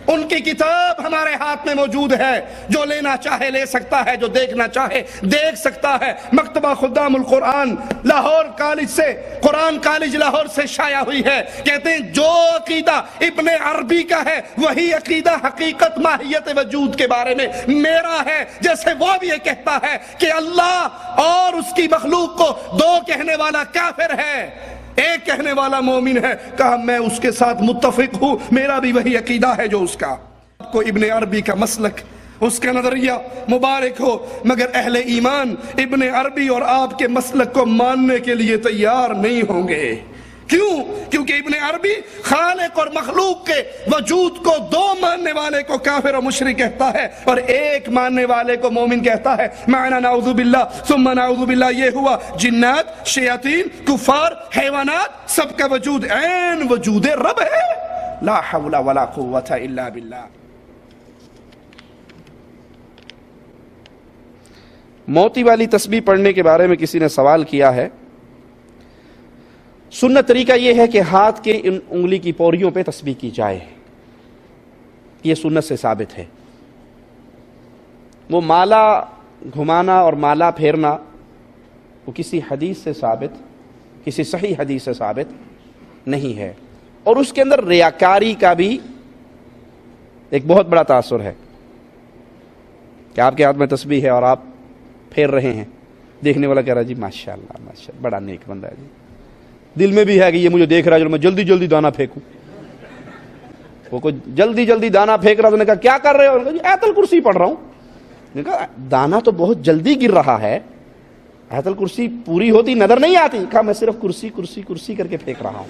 ان کی کتاب ہمارے ہاتھ میں موجود ہے، جو لینا چاہے لے سکتا ہے، جو دیکھنا چاہے دیکھ سکتا ہے۔ مکتبہ خدام القرآن لاہور کالج سے، قرآن کالج لاہور سے شائع ہوئی ہے۔ کہتے ہیں جو عقیدہ ابن عربی کا ہے وہی عقیدہ حقیقت ماہیت وجود کے بارے میں میرا ہے۔ جیسے وہ بھی یہ کہتا ہے کہ اللہ اور اس کی مخلوق کو دو کہنے والا کافر ہے، ایک کہنے والا مومن ہے، کہا میں اس کے ساتھ متفق ہوں، میرا بھی وہی عقیدہ ہے جو اس کا۔ آپ کو ابن عربی کا مسلک، اس کا نظریہ مبارک ہو، مگر اہل ایمان ابن عربی اور آپ کے مسلک کو ماننے کے لیے تیار نہیں ہوں گے۔ کیوں؟ کیونکہ ابن عربی خالق اور مخلوق کے وجود کو دو ماننے والے کو کافر و مشرک کہتا ہے اور ایک ماننے والے کو مومن کہتا ہے۔ معنی نعوذ باللہ ثم نعوذ باللہ یہ ہوا جنات، شیاطین، کفار، حیوانات، سب کا وجود عین وجود رب ہے۔ لا حول ولا قوت الا باللہ۔ موتی والی تسبیح پڑھنے کے بارے میں کسی نے سوال کیا ہے۔ سنت طریقہ یہ ہے کہ ہاتھ کے ان انگلی کی پوریوں پہ تسبیح کی جائے، یہ سنت سے ثابت ہے۔ وہ مالا گھمانا اور مالا پھیرنا وہ کسی حدیث سے ثابت، کسی صحیح حدیث سے ثابت نہیں ہے، اور اس کے اندر ریاکاری کا بھی ایک بہت بڑا تاثر ہے کہ آپ کے ہاتھ میں تسبیح ہے اور آپ پھیر رہے ہیں، دیکھنے والا کہہ رہا جی ماشاءاللہ ماشاءاللہ بڑا نیک بندہ ہے جی، دل میں بھی ہے کہ یہ مجھے دیکھ رہا ہے جو میں جلدی جلدی دانا پھینکوں۔ وہ کوئی جلدی جلدی دانا پھینک رہا، تو نے کہا کیا کر رہے ہو؟ انہوں نے کہا آیت الکرسی پڑھ رہا ہوں۔ نے کہا دانا تو بہت جلدی گر رہا ہے، آیت الکرسی پوری ہوتی نظر نہیں آتی۔ کہا میں صرف کرسی کرسی کرسی کر کے پھینک رہا ہوں۔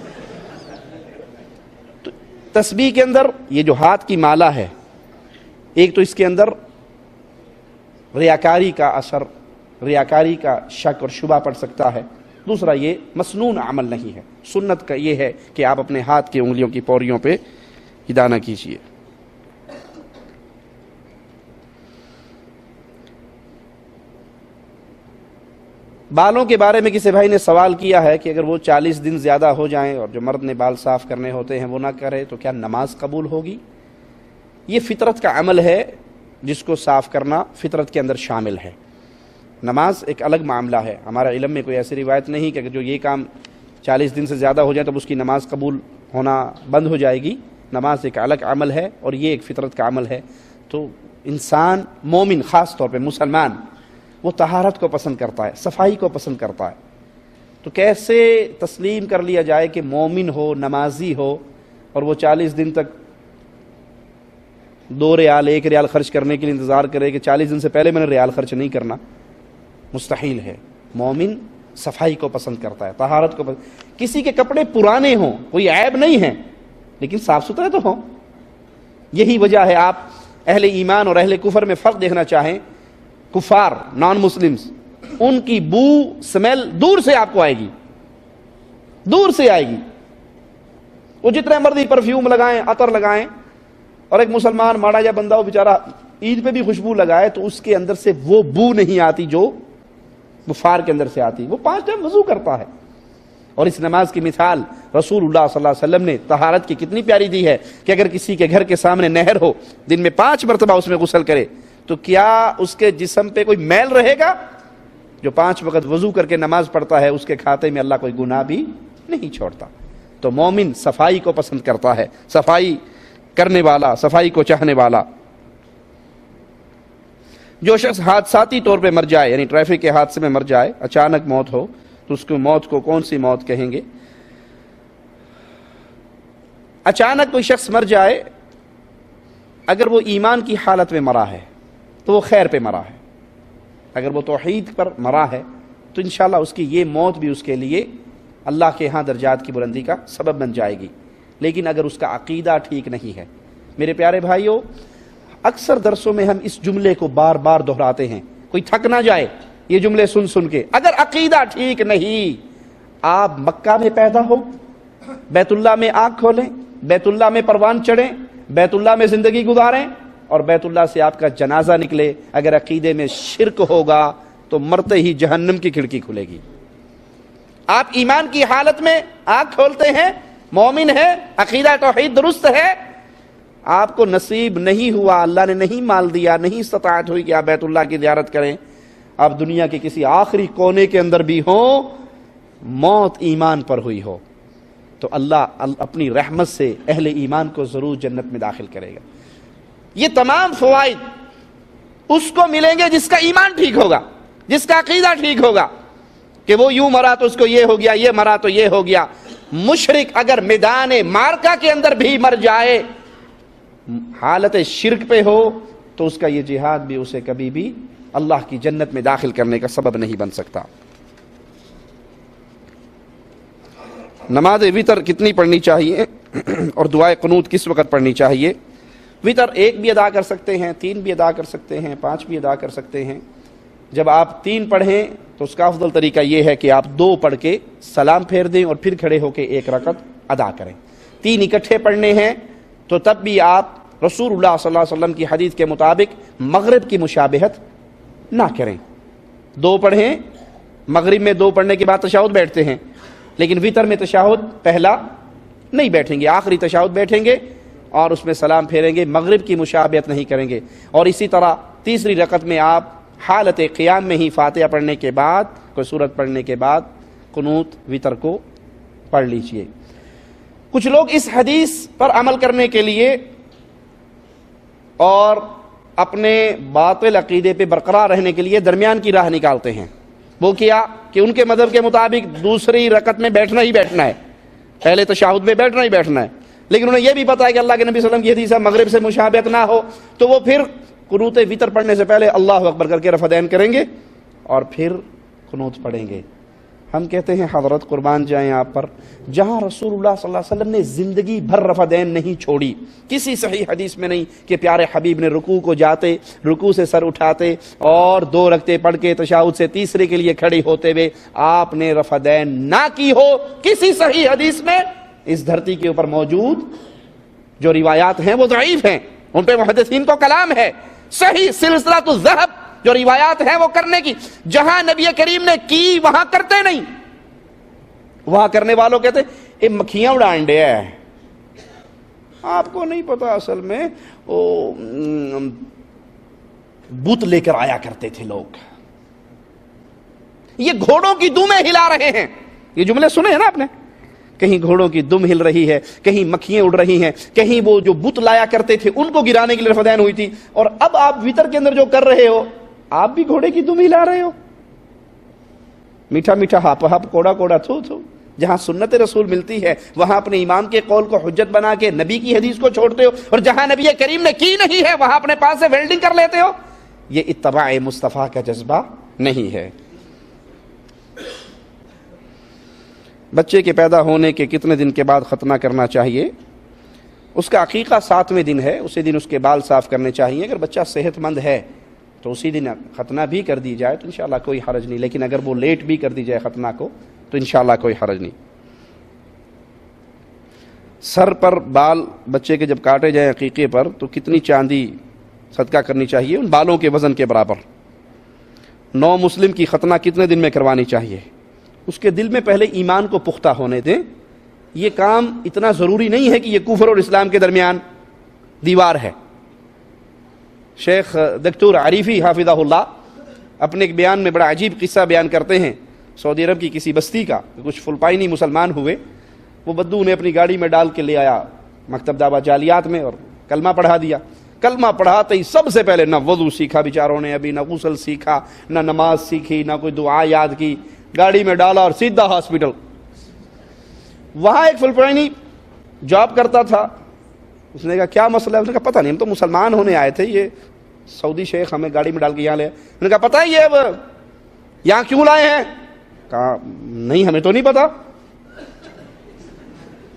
تو تسبیح کے اندر یہ جو ہاتھ کی مالا ہے، ایک تو اس کے اندر ریاکاری کا اثر، ریاکاری کا شک اور شبہ پڑ سکتا ہے، دوسرا یہ مسنون عمل نہیں ہے۔ سنت کا یہ ہے کہ آپ اپنے ہاتھ کی انگلیوں کی پوریوں پہ دانا کیجیے۔ بالوں کے بارے میں کسی بھائی نے سوال کیا ہے کہ اگر وہ 40 دن زیادہ ہو جائیں اور جو مرد نے بال صاف کرنے ہوتے ہیں وہ نہ کرے تو کیا نماز قبول ہوگی؟ یہ فطرت کا عمل ہے، جس کو صاف کرنا فطرت کے اندر شامل ہے۔ نماز ایک الگ معاملہ ہے، ہمارا علم میں کوئی ایسی روایت نہیں کہ جو یہ کام 40 دن سے زیادہ ہو جائے تو اس کی نماز قبول ہونا بند ہو جائے گی۔ نماز ایک الگ عمل ہے اور یہ ایک فطرت کا عمل ہے۔ تو انسان مومن، خاص طور پہ مسلمان، وہ طہارت کو پسند کرتا ہے، صفائی کو پسند کرتا ہے۔ تو کیسے تسلیم کر لیا جائے کہ مومن ہو، نمازی ہو، اور وہ 40 دن تک 2 ریال 1 ریال خرچ کرنے کے لیے انتظار کرے کہ 40 دن سے پہلے میں نے ریال خرچ نہیں کرنا؟ مستحیل ہے۔ مومن صفائی کو پسند کرتا ہے، طہارت کو پسند۔ کسی کے کپڑے پرانے ہوں، کوئی عیب نہیں ہے، لیکن صاف ستھرے تو ہوں۔ یہی وجہ ہے آپ اہل ایمان اور اہل کفر میں فرق دیکھنا چاہیں، کفار نان مسلمز، ان کی بو سمیل دور سے آپ کو آئے گی، دور سے آئے گی۔ وہ جتنے مرضی پرفیوم لگائیں، عطر لگائیں، اور ایک مسلمان ماڑا یا بندہ وہ بیچارہ عید پہ بھی خوشبو لگائے تو اس کے اندر سے وہ بو نہیں آتی جو کفار کے اندر سے آتی۔ وہ 5 ٹائم وضو کرتا ہے۔ اور اس نماز کی مثال رسول اللہ صلی اللہ علیہ وسلم نے طہارت کی کتنی پیاری دی ہے کہ اگر کسی کے گھر کے سامنے نہر ہو، دن میں 5 مرتبہ اس میں غسل کرے، تو کیا اس کے جسم پہ کوئی میل رہے گا؟ جو 5 وقت وضو کر کے نماز پڑھتا ہے اس کے کھاتے میں اللہ کوئی گناہ بھی نہیں چھوڑتا۔ تو مومن صفائی کو پسند کرتا ہے، صفائی کرنے والا، صفائی کو چاہنے والا۔ جو شخص حادثاتی طور پہ مر جائے، یعنی ٹریفک کے حادثے میں مر جائے، اچانک موت ہو، تو اس کو موت کو کون سی موت کہیں گے؟ اچانک کوئی شخص مر جائے، اگر وہ ایمان کی حالت میں مرا ہے تو وہ خیر پہ مرا ہے، اگر وہ توحید پر مرا ہے تو انشاءاللہ اس کی یہ موت بھی اس کے لیے اللہ کے ہاں درجات کی بلندی کا سبب بن جائے گی. لیکن اگر اس کا عقیدہ ٹھیک نہیں ہے، میرے پیارے بھائیوں، اکثر درسوں میں ہم اس جملے کو بار بار دہراتے ہیں، کوئی تھک نہ جائے یہ جملے سن سن کے. اگر عقیدہ ٹھیک نہیں، آپ مکہ میں پیدا ہو، بیت اللہ میں آنکھ کھولیں، بیت اللہ میں پروان چڑھیں، بیت اللہ میں زندگی گزاریں، اور بیت اللہ سے آپ کا جنازہ نکلے، اگر عقیدے میں شرک ہوگا تو مرتے ہی جہنم کی کھڑکی کھلے گی. آپ ایمان کی حالت میں آنکھ کھولتے ہیں، مومن ہے، عقیدہ توحید درست ہے، آپ کو نصیب نہیں ہوا، اللہ نے نہیں مال دیا، نہیں استطاعت ہوئی کہ آپ بیت اللہ کی زیارت کریں، آپ دنیا کے کسی آخری کونے کے اندر بھی ہوں، موت ایمان پر ہوئی ہو، تو اللہ اپنی رحمت سے اہل ایمان کو ضرور جنت میں داخل کرے گا. یہ تمام فوائد اس کو ملیں گے جس کا ایمان ٹھیک ہوگا، جس کا عقیدہ ٹھیک ہوگا، کہ وہ یوں مرا تو اس کو یہ ہو گیا، یہ مرا تو یہ ہو گیا. مشرک اگر میدان مارکا کے اندر بھی مر جائے، حالت شرک پہ ہو، تو اس کا یہ جہاد بھی اسے کبھی بھی اللہ کی جنت میں داخل کرنے کا سبب نہیں بن سکتا. نماز وتر کتنی پڑھنی چاہیے اور دعائے قنوت کس وقت پڑھنی چاہیے؟ وتر 1 بھی ادا کر سکتے ہیں، 3 بھی ادا کر سکتے ہیں، 5 بھی ادا کر سکتے ہیں. جب آپ 3 پڑھیں تو اس کا افضل طریقہ یہ ہے کہ آپ 2 پڑھ کے سلام پھیر دیں اور پھر کھڑے ہو کے 1 رکعت ادا کریں. 3 اکٹھے پڑھنے ہیں تو تب بھی آپ رسول اللہ صلی اللہ علیہ وسلم کی حدیث کے مطابق مغرب کی مشابہت نہ کریں. 2 پڑھیں، مغرب میں 2 پڑھنے کے بعد تشہد بیٹھتے ہیں، لیکن وتر میں تشہد پہلا نہیں بیٹھیں گے، آخری تشہد بیٹھیں گے اور اس میں سلام پھیریں گے، مغرب کی مشابہت نہیں کریں گے. اور اسی طرح تیسری رکعت میں آپ حالت قیام میں ہی فاتحہ پڑھنے کے بعد، کوئی سورت پڑھنے کے بعد قنوت وتر کو پڑھ لیجئے. کچھ لوگ اس حدیث پر عمل کرنے کے لیے اور اپنے باطل عقیدے پہ برقرار رہنے کے لیے درمیان کی راہ نکالتے ہیں. وہ کیا کہ ان کے مذہب کے مطابق دوسری رکعت میں بیٹھنا ہی بیٹھنا ہے، پہلے تشہد میں بیٹھنا ہی بیٹھنا ہے، لیکن انہیں یہ بھی پتا ہے کہ اللہ کے نبی صلی اللہ علیہ وسلم کی حدیث ہے مغرب سے مشابہت نہ ہو، تو وہ پھر قنوت وتر پڑھنے سے پہلے اللہ اکبر کر کے رفع دین کریں گے اور پھر قنوت پڑھیں گے. ہم کہتے ہیں حضرت قربان جائیں آپ پر، جہاں رسول اللہ صلی اللہ علیہ وسلم نے زندگی بھر رفع دین نہیں چھوڑی، کسی صحیح حدیث میں نہیں کہ پیارے حبیب نے رکوع کو جاتے، رکوع سے سر اٹھاتے اور 2 رکعتیں پڑھ کے تشہد سے تیسرے کے لیے کھڑے ہوتے ہوئے آپ نے رفع دین نہ کی ہو. کسی صحیح حدیث میں اس دھرتی کے اوپر موجود جو روایات ہیں وہ ضعیف ہیں، ان پہ محدثین کو کلام ہے. صحیح سلسلۃ الذہب جو روایات ہیں وہ کرنے کی، جہاں نبی کریم نے کی وہاں کرتے نہیں. وہاں کرنے والوں کہتے یہ مکھیاں اڑان ڈے ہے، آپ کو نہیں پتا اصل میں وہ بت لے کر آیا کرتے تھے لوگ، یہ گھوڑوں کی دمیں ہلا رہے ہیں. یہ جملے سنے ہیں نا آپ نے، کہیں گھوڑوں کی دم ہل رہی ہے، کہیں مکھیاں اڑ رہی ہیں، کہیں وہ جو بت لایا کرتے تھے ان کو گرانے کے لیے رفع دین ہوئی تھی. اور اب آپ وتر کے اندر جو کر رہے ہو، آپ بھی گھوڑے کی دم ہلا رہے ہو. میٹھا میٹھا ہاپ ہاپ کوڑا کوڑا تھو تھو. جہاں سنت رسول ملتی ہے وہاں اپنے امام کے قول کو حجت بنا کے نبی کی حدیث کو چھوڑتے ہو، اور جہاں نبی کریم نے کی نہیں ہے وہاں اپنے پاس سے ویلڈنگ کر لیتے ہو. یہ اتباع مصطفیٰ کا جذبہ نہیں ہے. بچے کے پیدا ہونے کے کتنے دن کے بعد ختنہ کرنا چاہیے؟ اس کا عقیقہ 7ویں دن ہے، اسی دن اس کے بال صاف کرنے چاہیے. اگر بچہ صحت مند ہے تو اسی دن ختنہ بھی کر دی جائے تو انشاءاللہ کوئی حرج نہیں، لیکن اگر وہ لیٹ بھی کر دی جائے ختنہ کو تو انشاءاللہ کوئی حرج نہیں. سر پر بال بچے کے جب کاٹے جائیں عقیقے پر تو کتنی چاندی صدقہ کرنی چاہیے ان بالوں کے وزن کے برابر؟ 9 مسلم کی ختنہ کتنے دن میں کروانی چاہیے؟ اس کے دل میں پہلے ایمان کو پختہ ہونے دیں. یہ کام اتنا ضروری نہیں ہے کہ یہ کفر اور اسلام کے درمیان دیوار ہے. شیخ دکتور عریفی حافظہ اللہ اپنے ایک بیان میں بڑا عجیب قصہ بیان کرتے ہیں سعودی عرب کی کسی بستی کا. کچھ فلپائنی مسلمان ہوئے، وہ بدو انہیں اپنی گاڑی میں ڈال کے لے آیا مکتب دعوت جالیات میں اور کلمہ پڑھا دیا. کلمہ پڑھاتے ہی سب سے پہلے نہ وضو سیکھا بیچاروں نے، ابھی نہ غسل سیکھا، نہ نماز سیکھی، نہ کوئی دعا یاد کی. گاڑی میں ڈالا اور سیدھا ہاسپٹل. وہاں ایک فلپائنی جاب کرتا تھا. اس نے کہا کیا مسئلہ ہے؟ اس نے کہا پتہ نہیں، ہم تو مسلمان ہونے آئے تھے، یہ سعودی شیخ ہمیں گاڑی میں ڈال کے یہاں لے. انہوں نے کہا پتہ ہے یہ اب یہاں کیوں لائے ہیں؟ کہا نہیں ہمیں تو نہیں پتا.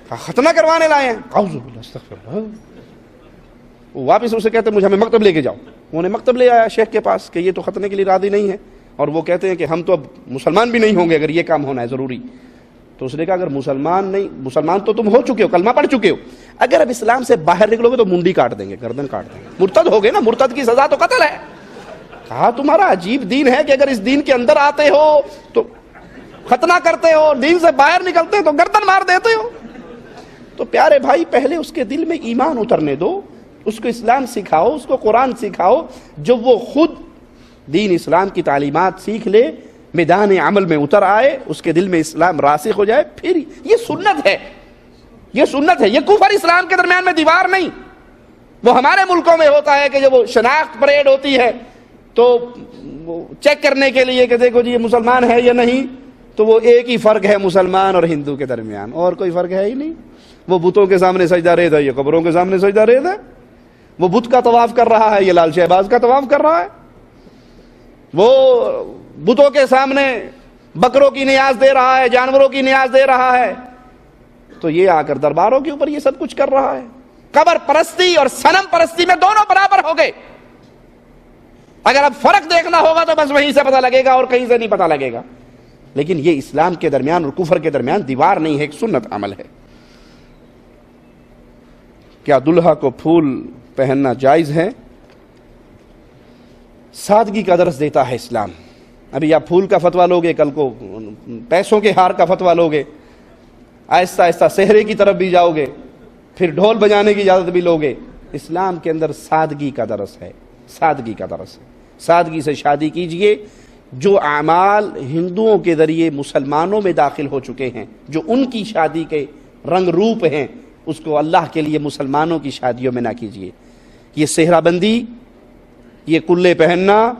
کہا ختنہ کروانے لائے ہیں. اعوذ باللہ استغفر اللہ. واپس اسے کہتے ہیں ہمیں مکتب لے کے جاؤ. انہوں نے مکتب لے آیا شیخ کے پاس کہ یہ تو ختنے کے لیے راضی نہیں ہے اور وہ کہتے ہیں کہ ہم تو اب مسلمان بھی نہیں ہوں گے اگر یہ کام ہونا ہے ضروری. تو اس نے کہا اگر مسلمان تو تم ہو چکے ہو, کلمہ پڑھ چکے ہو, اگر اب اسلام سے باہر نکلو گے تو منڈی کاٹ دیں گے, گردن کاٹ دیں گے, مرتد ہو گئے نا, مرتد کی سزا تو قتل ہے. کہا تمہارا عجیب دین ہے کہ اگر اس دین کے اندر آتے ہو تو ختنہ کرتے ہو, دین سے باہر نکلتے ہو تو گردن مار دیتے ہو. تو پیارے بھائی پہلے اس کے دل میں ایمان اترنے دو, اس کو اسلام سکھاؤ, اس کو قرآن سکھاؤ. جب وہ خود دین اسلام کی تعلیمات سیکھ لے, میدان عمل میں اتر آئے, اس کے دل میں اسلام راسخ ہو جائے, پھر یہ سنت ہے, یہ سنت ہے. یہ کفر اسلام کے درمیان میں دیوار نہیں. وہ ہمارے ملکوں میں ہوتا ہے کہ جب وہ شناخت پریڈ ہوتی ہے تو چیک کرنے کے لیے کہ دیکھو جی یہ مسلمان ہے یا نہیں, تو وہ ایک ہی فرق ہے مسلمان اور ہندو کے درمیان, اور کوئی فرق ہے ہی نہیں. وہ بتوں کے سامنے سجدہ ریز ہے, یہ قبروں کے سامنے سجدہ ریز ہے. وہ بت کا طواف کر رہا ہے, یہ لال شہباز کا طواف کر رہا ہے. وہ بتوں کے سامنے بکروں کی نیاز دے رہا ہے, جانوروں کی نیاز دے رہا ہے, تو یہ آ کر درباروں کے اوپر یہ سب کچھ کر رہا ہے. قبر پرستی اور صنم پرستی میں دونوں برابر ہو گئے. اگر اب فرق دیکھنا ہوگا تو بس وہیں سے پتہ لگے گا اور کہیں سے نہیں پتہ لگے گا. لیکن یہ اسلام کے درمیان اور کفر کے درمیان دیوار نہیں ہے, ایک سنت عمل ہے. کیا دلہا کو پھول پہننا جائز ہے؟ سادگی کا درس دیتا ہے اسلام. ابھی آپ پھول کا فتویٰ لوگے, کل کو پیسوں کے ہار کا فتویٰ لوگے, آہستہ آہستہ صحرے کی طرف بھی جاؤ گے, پھر ڈھول بجانے کی اجازت بھی لوگے. اسلام کے اندر سادگی کا درس ہے, سادگی کا درس ہے. سادگی سے شادی کیجئے. جو اعمال ہندوؤں کے ذریعے مسلمانوں میں داخل ہو چکے ہیں, جو ان کی شادی کے رنگ روپ ہیں, اس کو اللہ کے لیے مسلمانوں کی شادیوں میں نہ کیجئے. یہ صحرا بندی, یہ کلے پہننا,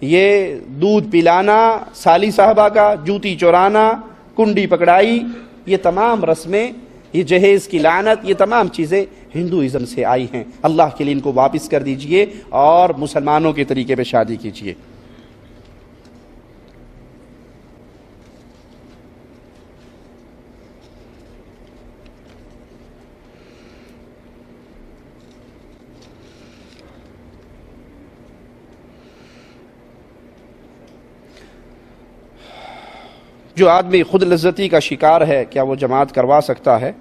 یہ دودھ پلانا سالی صاحبہ کا, جوتی چورانا, کنڈی پکڑائی, یہ تمام رسمیں, یہ جہیز کی لعنت, یہ تمام چیزیں ہندوازم سے آئی ہیں. اللہ کے لیے ان کو واپس کر دیجئے اور مسلمانوں کے طریقے پہ شادی کیجئے. جو آدمی خود لذتی کا شکار ہے, کیا وہ جماعت کروا سکتا ہے؟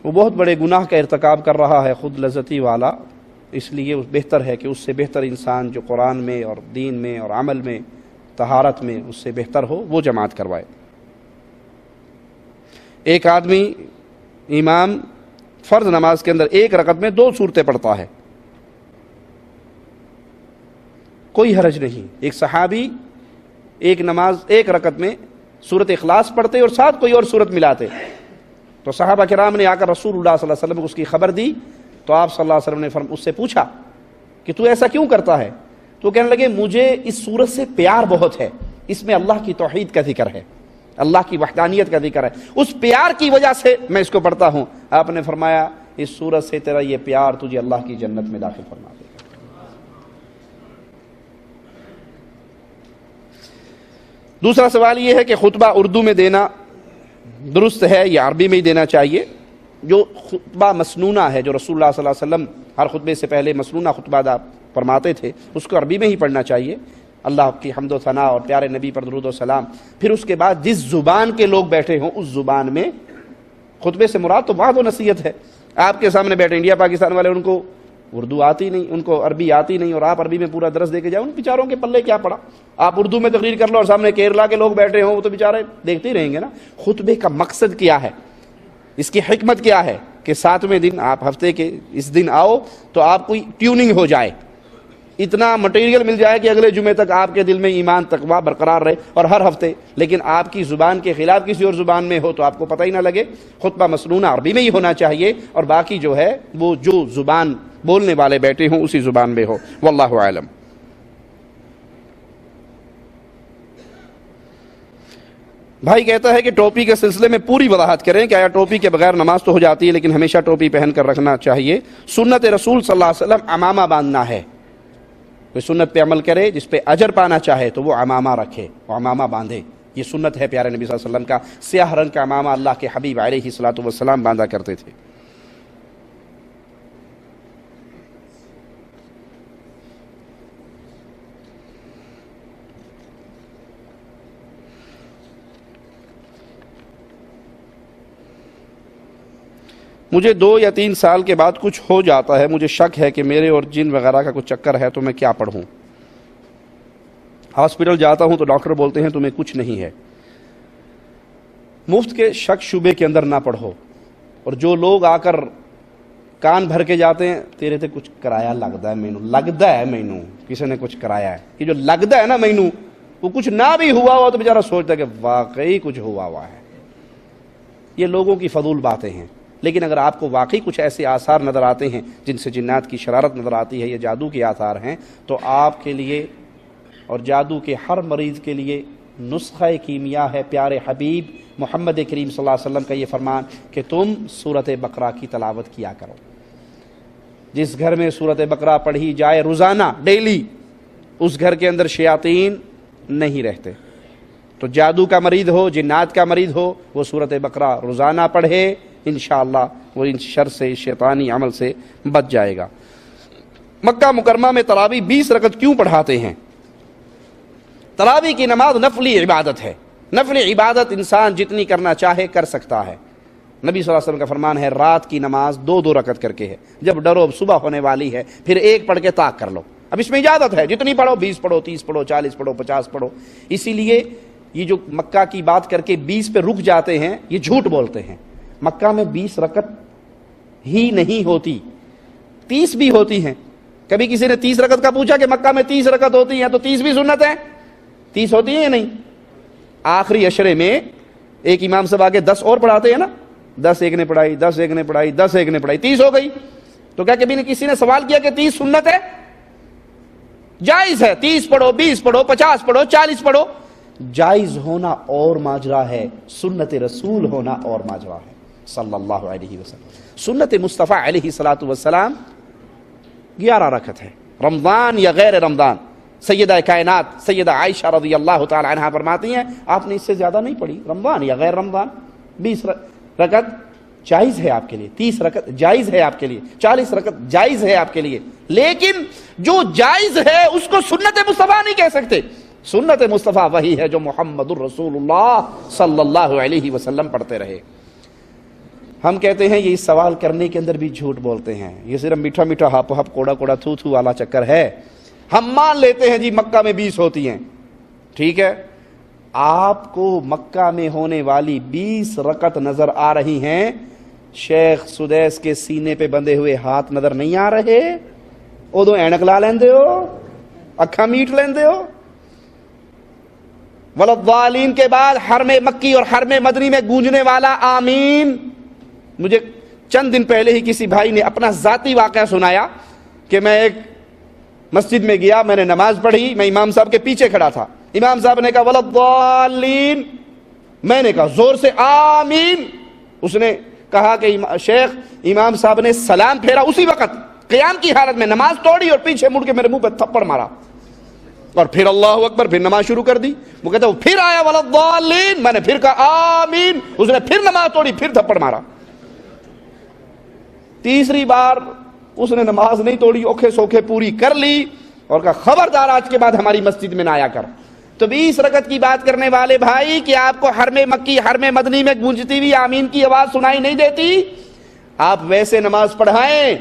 وہ بہت بڑے گناہ کا ارتکاب کر رہا ہے خود لذتی والا. اس لیے بہتر ہے کہ اس سے بہتر انسان جو قرآن میں اور دین میں اور عمل میں, طہارت میں اس سے بہتر ہو, وہ جماعت کروائے. ایک آدمی امام فرض نماز کے اندر ایک رکعت میں 2 سورتیں پڑھتا ہے, کوئی حرج نہیں. ایک صحابی ایک نماز ایک رکعت میں سورت اخلاص پڑھتے اور ساتھ کوئی اور سورت ملاتے, تو صحابہ کرام نے آ کر رسول اللہ صلی اللہ علیہ وسلم کو اس کی خبر دی. تو آپ صلی اللہ علیہ وسلم نے اس سے پوچھا کہ تو ایسا کیوں کرتا ہے؟ تو کہنے لگے مجھے اس سورت سے پیار بہت ہے, اس میں اللہ کی توحید کا ذکر ہے, اللہ کی وحدانیت کا ذکر ہے, اس پیار کی وجہ سے میں اس کو پڑھتا ہوں. آپ نے فرمایا اس سورت سے تیرا یہ پیار تجھے اللہ کی جنت میں داخل فرما دے گا. دوسرا سوال یہ ہے کہ خطبہ اردو میں دینا درست ہے یا عربی میں ہی دینا چاہیے؟ جو خطبہ مسنونہ ہے, جو رسول اللہ صلی اللہ علیہ وسلم ہر خطبے سے پہلے مسنونہ خطبہ فرماتے تھے, اس کو عربی میں ہی پڑھنا چاہیے. اللہ کی حمد و ثنا اور پیارے نبی پر درود و سلام. پھر اس کے بعد جس زبان کے لوگ بیٹھے ہوں اس زبان میں, خطبے سے مراد تو وعظ و نصیحت ہے. آپ کے سامنے بیٹھے انڈیا پاکستان والے, ان کو اردو آتی نہیں, ان کو عربی آتی نہیں, اور آپ عربی میں پورا درس دے کے جائیں, ان بیچاروں کے پلے کیا پڑا. آپ اردو میں تقریر کر لو اور سامنے کیرلا کے لوگ بیٹھے ہوں, وہ تو بیچارے دیکھتے ہی رہیں گے نا. خطبے کا مقصد کیا ہے, اس کی حکمت کیا ہے کہ 7ویں دن آپ ہفتے کے اس دن آؤ تو آپ کو ٹیوننگ ہو جائے, اتنا مٹیریل مل جائے کہ اگلے جمعے تک آپ کے دل میں ایمان تقویٰ برقرار رہے. اور ہر ہفتے لیکن آپ کی زبان کے خلاف کسی اور زبان میں ہو تو آپ کو پتہ ہی نہ لگے. خطبہ مسنونہ عربی میں ہی ہونا چاہیے, اور باقی جو ہے وہ جو زبان بولنے والے بیٹھے ہوں اسی زبان میں ہو. واللہ اعلم. بھائی کہتا ہے کہ ٹوپی کے سلسلے میں پوری وضاحت کریں کہ آیا ٹوپی کے بغیر نماز تو ہو جاتی ہے لیکن ہمیشہ ٹوپی پہن کر رکھنا چاہیے؟ سنت رسول صلی اللہ علیہ وسلم عمامہ باندھنا ہے. کوئی سنت پہ عمل کرے جس پہ اجر پانا چاہے تو وہ عمامہ رکھے، وہ عمامہ باندھے. یہ سنت ہے پیارے نبی صلی اللہ علیہ وسلم کا. سیاہ رنگ کا عمامہ اللہ کے حبیب علیہ الصلوۃ والسلام باندھا کرتے تھے. مجھے 2 یا 3 سال کے بعد کچھ ہو جاتا ہے، مجھے شک ہے کہ میرے اور جن وغیرہ کا کچھ چکر ہے، تو میں کیا پڑھوں؟ ہاسپٹل جاتا ہوں تو ڈاکٹر بولتے ہیں تمہیں کچھ نہیں ہے. مفت کے شک شبے کے اندر نہ پڑھو. اور جو لوگ آ کر کان بھر کے جاتے ہیں تیرے تے کچھ کرایا لگتا ہے مینوں کسی نے کچھ کرایا ہے، یہ جو لگتا ہے نا مینوں، وہ کچھ نہ بھی ہوا ہوا تو بیچارہ سوچتا ہے کہ واقعی کچھ ہوا ہوا ہے. یہ لوگوں کی فضول باتیں ہیں. لیکن اگر آپ کو واقعی کچھ ایسے آثار نظر آتے ہیں جن سے جنات کی شرارت نظر آتی ہے یا جادو کے آثار ہیں، تو آپ کے لیے اور جادو کے ہر مریض کے لیے نسخہ کیمیا ہے پیارے حبیب محمد کریم صلی اللہ علیہ وسلم کا یہ فرمان کہ تم سورۃ بقرہ کی تلاوت کیا کرو. جس گھر میں سورۃ بقرہ پڑھی جائے روزانہ ڈیلی، اس گھر کے اندر شیاطین نہیں رہتے. تو جادو کا مریض ہو، جنات کا مریض ہو، وہ سورۃ بقرہ روزانہ پڑھے، انشاءاللہ وہ ان شر سے، شیطانی عمل سے بچ جائے گا. مکہ مکرمہ میں تراویح 20 رکعت کیوں پڑھاتے ہیں؟ تراویح کی نماز نفلی عبادت ہے. نفلی عبادت انسان جتنی کرنا چاہے کر سکتا ہے. نبی صلی اللہ علیہ وسلم کا فرمان ہے رات کی نماز 2 رکعت کر کے ہے. جب ڈرو صبح ہونے والی ہے پھر 1 پڑھ کے طاق کر لو. اب اس میں اجازت ہے جتنی پڑھو، 20 پڑھو، 30 پڑھو، 40 پڑھو، 50 پڑھو. اسی لیے یہ جو مکہ کی بات کر کے 20 پہ رک جاتے ہیں یہ جھوٹ بولتے ہیں. مکہ میں 20 رکعت ہی نہیں ہوتی، 30 بھی ہوتی ہیں. کبھی کسی نے 30 رکعت کا پوچھا کہ مکہ میں 30 رکعت ہوتی ہیں تو 30 بھی سنت ہے؟ 30 ہوتی ہیں یا نہیں؟ آخری عشرے میں ایک امام صاحب آگے 10 اور پڑھاتے ہیں نا، 10 ایک نے پڑھائی، 10 ایک نے پڑھائی، 10 ایک نے پڑھائی، 30 ہو گئی. تو کیا کبھی کسی نے سوال کیا کہ 30 سنت ہے؟ جائز ہے. 30 پڑھو، 20 پڑھو، 50 پڑھو، 40 پڑھو. جائز ہونا اور ماجرا ہے، سنت رسول ہونا اور ماجرا ہے صلی اللہ علیہ وسلم. سنت مصطفیٰ علیہ الصلوۃ والسلام 11 رکعت ہے، رمضان یا غیر رمضان. سیدہ کائنات سیدہ عائشہ رضی اللہ تعالی عنہا فرماتی ہیں آپ نے اس سے زیادہ نہیں پڑھی، رمضان یا غیر رمضان. 20 رکعت جائز ہے آپ کے لیے، 30 رکعت جائز ہے آپ کے لیے، 40 رکعت جائز ہے آپ کے لیے. لیکن جو جائز ہے اس کو سنت مصطفیٰ نہیں کہہ سکتے. سنت مصطفیٰ وہی ہے جو محمد الرسول اللہ صلی اللہ علیہ وسلم پڑھتے رہے. ہم کہتے ہیں یہ اس سوال کرنے کے اندر بھی جھوٹ بولتے ہیں، یہ صرف میٹھا میٹھا ہپ ہپ کوڑا کوڑا تھو تھو والا چکر ہے. ہم مان لیتے ہیں جی مکہ میں 20 ہوتی ہیں، ٹھیک ہے. آپ کو مکہ میں ہونے والی 20 رکعت نظر آ رہی ہیں، شیخ سدیس کے سینے پہ بندھے ہوئے ہاتھ نظر نہیں آ رہے؟ ادو اینک لا لیندے ہو، اکھاں میٹ لیندے ہو. ولضالین کے بعد حرم مکی اور حرم مدنی میں گونجنے والا آمین. مجھے چند دن پہلے ہی کسی بھائی نے اپنا ذاتی واقعہ سنایا کہ میں ایک مسجد میں گیا، میں نے نماز پڑھی، میں امام صاحب کے پیچھے کھڑا تھا. امام صاحب نے کہا ولضالین، میں نے کہا زور سے آمین. اس نے کہا کہ شیخ، امام صاحب نے سلام پھیرا اسی وقت قیام کی حالت میں، نماز توڑی اور پیچھے مڑ کے میرے منہ پہ تھپڑ مارا اور پھر اللہ اکبر، پھر نماز شروع کر دی. وہ کہتا ہے پھر آیا ولضالین، میں نے پھر کہا آمین، اس نے پھر نماز توڑی، پھر تھپڑ مارا. تیسری بار اس نے نماز نہیں توڑی، اوکھے سوکھے پوری کر لی اور کہا خبردار آج کے بعد ہماری مسجد میں نہ آیا کر. تو 20 رکعت کی بات کرنے والے بھائی، کہ آپ کو حرم مکی حرم مدنی میں گونجتی ہوئی آمین کی آواز سنائی نہیں دیتی؟ آپ ویسے نماز پڑھائیں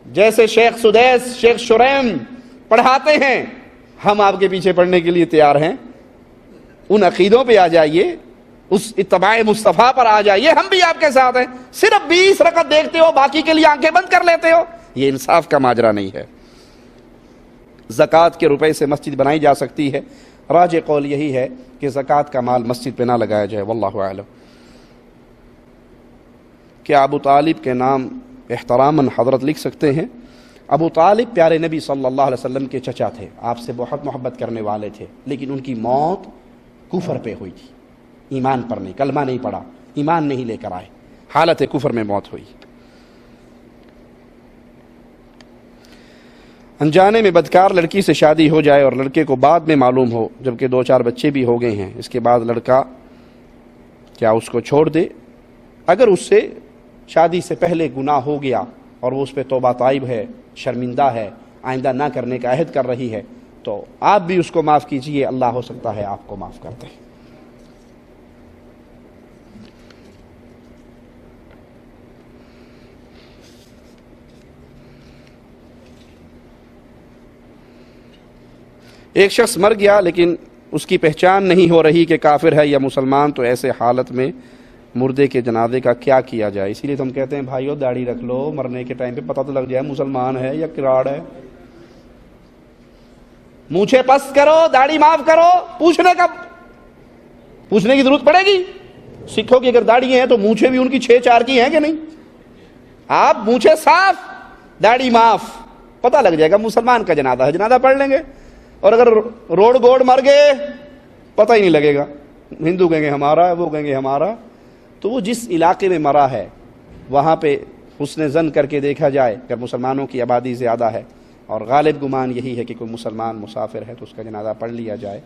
جیسے شیخ سدیس، شیخ شریم پڑھاتے ہیں. ہم آپ کے پیچھے پڑھنے کے لیے تیار ہیں. ان عقیدوں پہ آ جائیے، اس اتباع مصطفیٰ پر آ جائیے، ہم بھی آپ کے ساتھ ہیں. صرف 20 رکعت دیکھتے ہو، باقی کے لیے آنکھیں بند کر لیتے ہو، یہ انصاف کا ماجرا نہیں ہے. زکوٰۃ کے روپے سے مسجد بنائی جا سکتی ہے. راجح قول یہی ہے کہ زکوٰۃ کا مال مسجد پہ نہ لگایا جائے، واللہ اعلم. کیا ابو طالب کے نام احتراماً حضرت لکھ سکتے ہیں؟ ابو طالب پیارے نبی صلی اللہ علیہ وسلم کے چچا تھے، آپ سے بہت محبت کرنے والے تھے، لیکن ان کی موت کفر پہ ہوئی تھی. ایمان پر نہیں، کلمہ نہیں پڑھا، ایمان نہیں لے کر آئے، حالت کفر میں موت ہوئی۔ انجانے میں بدکار لڑکی سے شادی ہو جائے اور لڑکے کو بعد میں معلوم ہو، جبکہ 2-4 بچے بھی ہو گئے ہیں، اس کے بعد لڑکا کیا اس کو چھوڑ دے؟ اگر اس سے شادی سے پہلے گناہ ہو گیا اور وہ اس پہ توبہ طائب ہے، شرمندہ ہے، آئندہ نہ کرنے کا عہد کر رہی ہے، تو آپ بھی اس کو معاف کیجئے، اللہ ہو سکتا ہے آپ کو معاف کر دے۔ ایک شخص مر گیا لیکن اس کی پہچان نہیں ہو رہی کہ کافر ہے یا مسلمان، تو ایسے حالت میں مردے کے جنازے کا کیا کیا جائے؟ اسی لیے تو ہم کہتے ہیں بھائیو داڑھی رکھ لو، مرنے کے ٹائم پہ پتہ تو لگ جائے مسلمان ہے یا کراڑ ہے۔ مونچھیں پست کرو، داڑھی معاف کرو، پوچھنے کی ضرورت پڑے گی؟ سکھوں کی اگر داڑھی ہیں تو مونچھیں بھی ان کی 6-4 کی ہیں کہ نہیں؟ آپ مونچھیں صاف، داڑھی معاف، پتہ لگ جائے گا مسلمان کا جنازہ ہے، جنازہ پڑھ لیں گے۔ اور اگر روڈ گوڑ مر گئے پتہ ہی نہیں لگے گا، ہندو کہیں گے ہمارا ہے، وہ کہیں گے ہمارا۔ تو وہ جس علاقے میں مرا ہے وہاں پہ حسن ظن کر کے دیکھا جائے، اگر مسلمانوں کی آبادی زیادہ ہے اور غالب گمان یہی ہے کہ کوئی مسلمان مسافر ہے تو اس کا جنازہ پڑھ لیا جائے،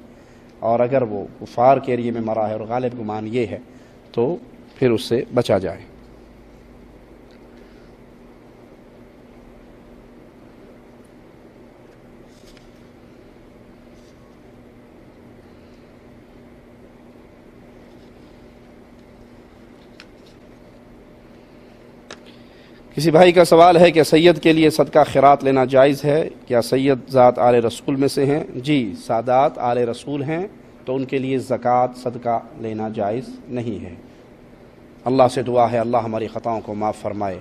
اور اگر وہ کفار کے ایریے میں مرا ہے اور غالب گمان یہ ہے تو پھر اس سے بچا جائے۔ کسی بھائی کا سوال ہے کہ سید کے لیے صدقہ خیرات لینا جائز ہے؟ کیا سید ذات آل رسول میں سے ہیں؟ جی، سادات آل رسول ہیں تو ان کے لیے زکوٰۃ صدقہ لینا جائز نہیں ہے۔ اللہ سے دعا ہے اللہ ہماری خطاؤں کو معاف فرمائے،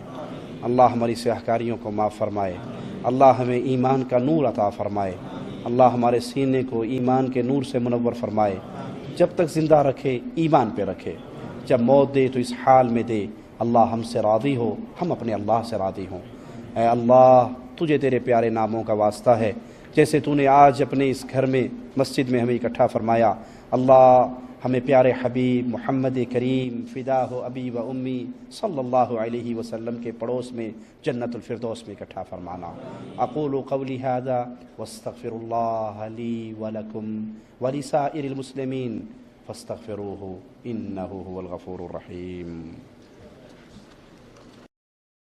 اللہ ہماری سیاہ کاریوں کو معاف فرمائے، اللہ ہمیں ایمان کا نور عطا فرمائے، اللہ ہمارے سینے کو ایمان کے نور سے منور فرمائے، جب تک زندہ رکھے ایمان پہ رکھے، جب موت دے تو اس حال میں دے اللہ ہم سے راضی ہو، ہم اپنے اللہ سے راضی ہوں۔ اے اللہ، تجھے تیرے پیارے ناموں کا واسطہ ہے، جیسے تو نے آج اپنے اس گھر میں مسجد میں ہمیں اکٹھا فرمایا، اللہ ہمیں پیارے حبیب محمد کریم فدا ہو ابی و امی صلی اللہ علیہ وسلم کے پڑوس میں جنت الفردوس میں اکٹھا فرمانا۔ اقول قولی ھذا واستغفر اللہ لی ولکم ولسائر المسلمین فاستغفروہ انہ هو الغفور الرحیم۔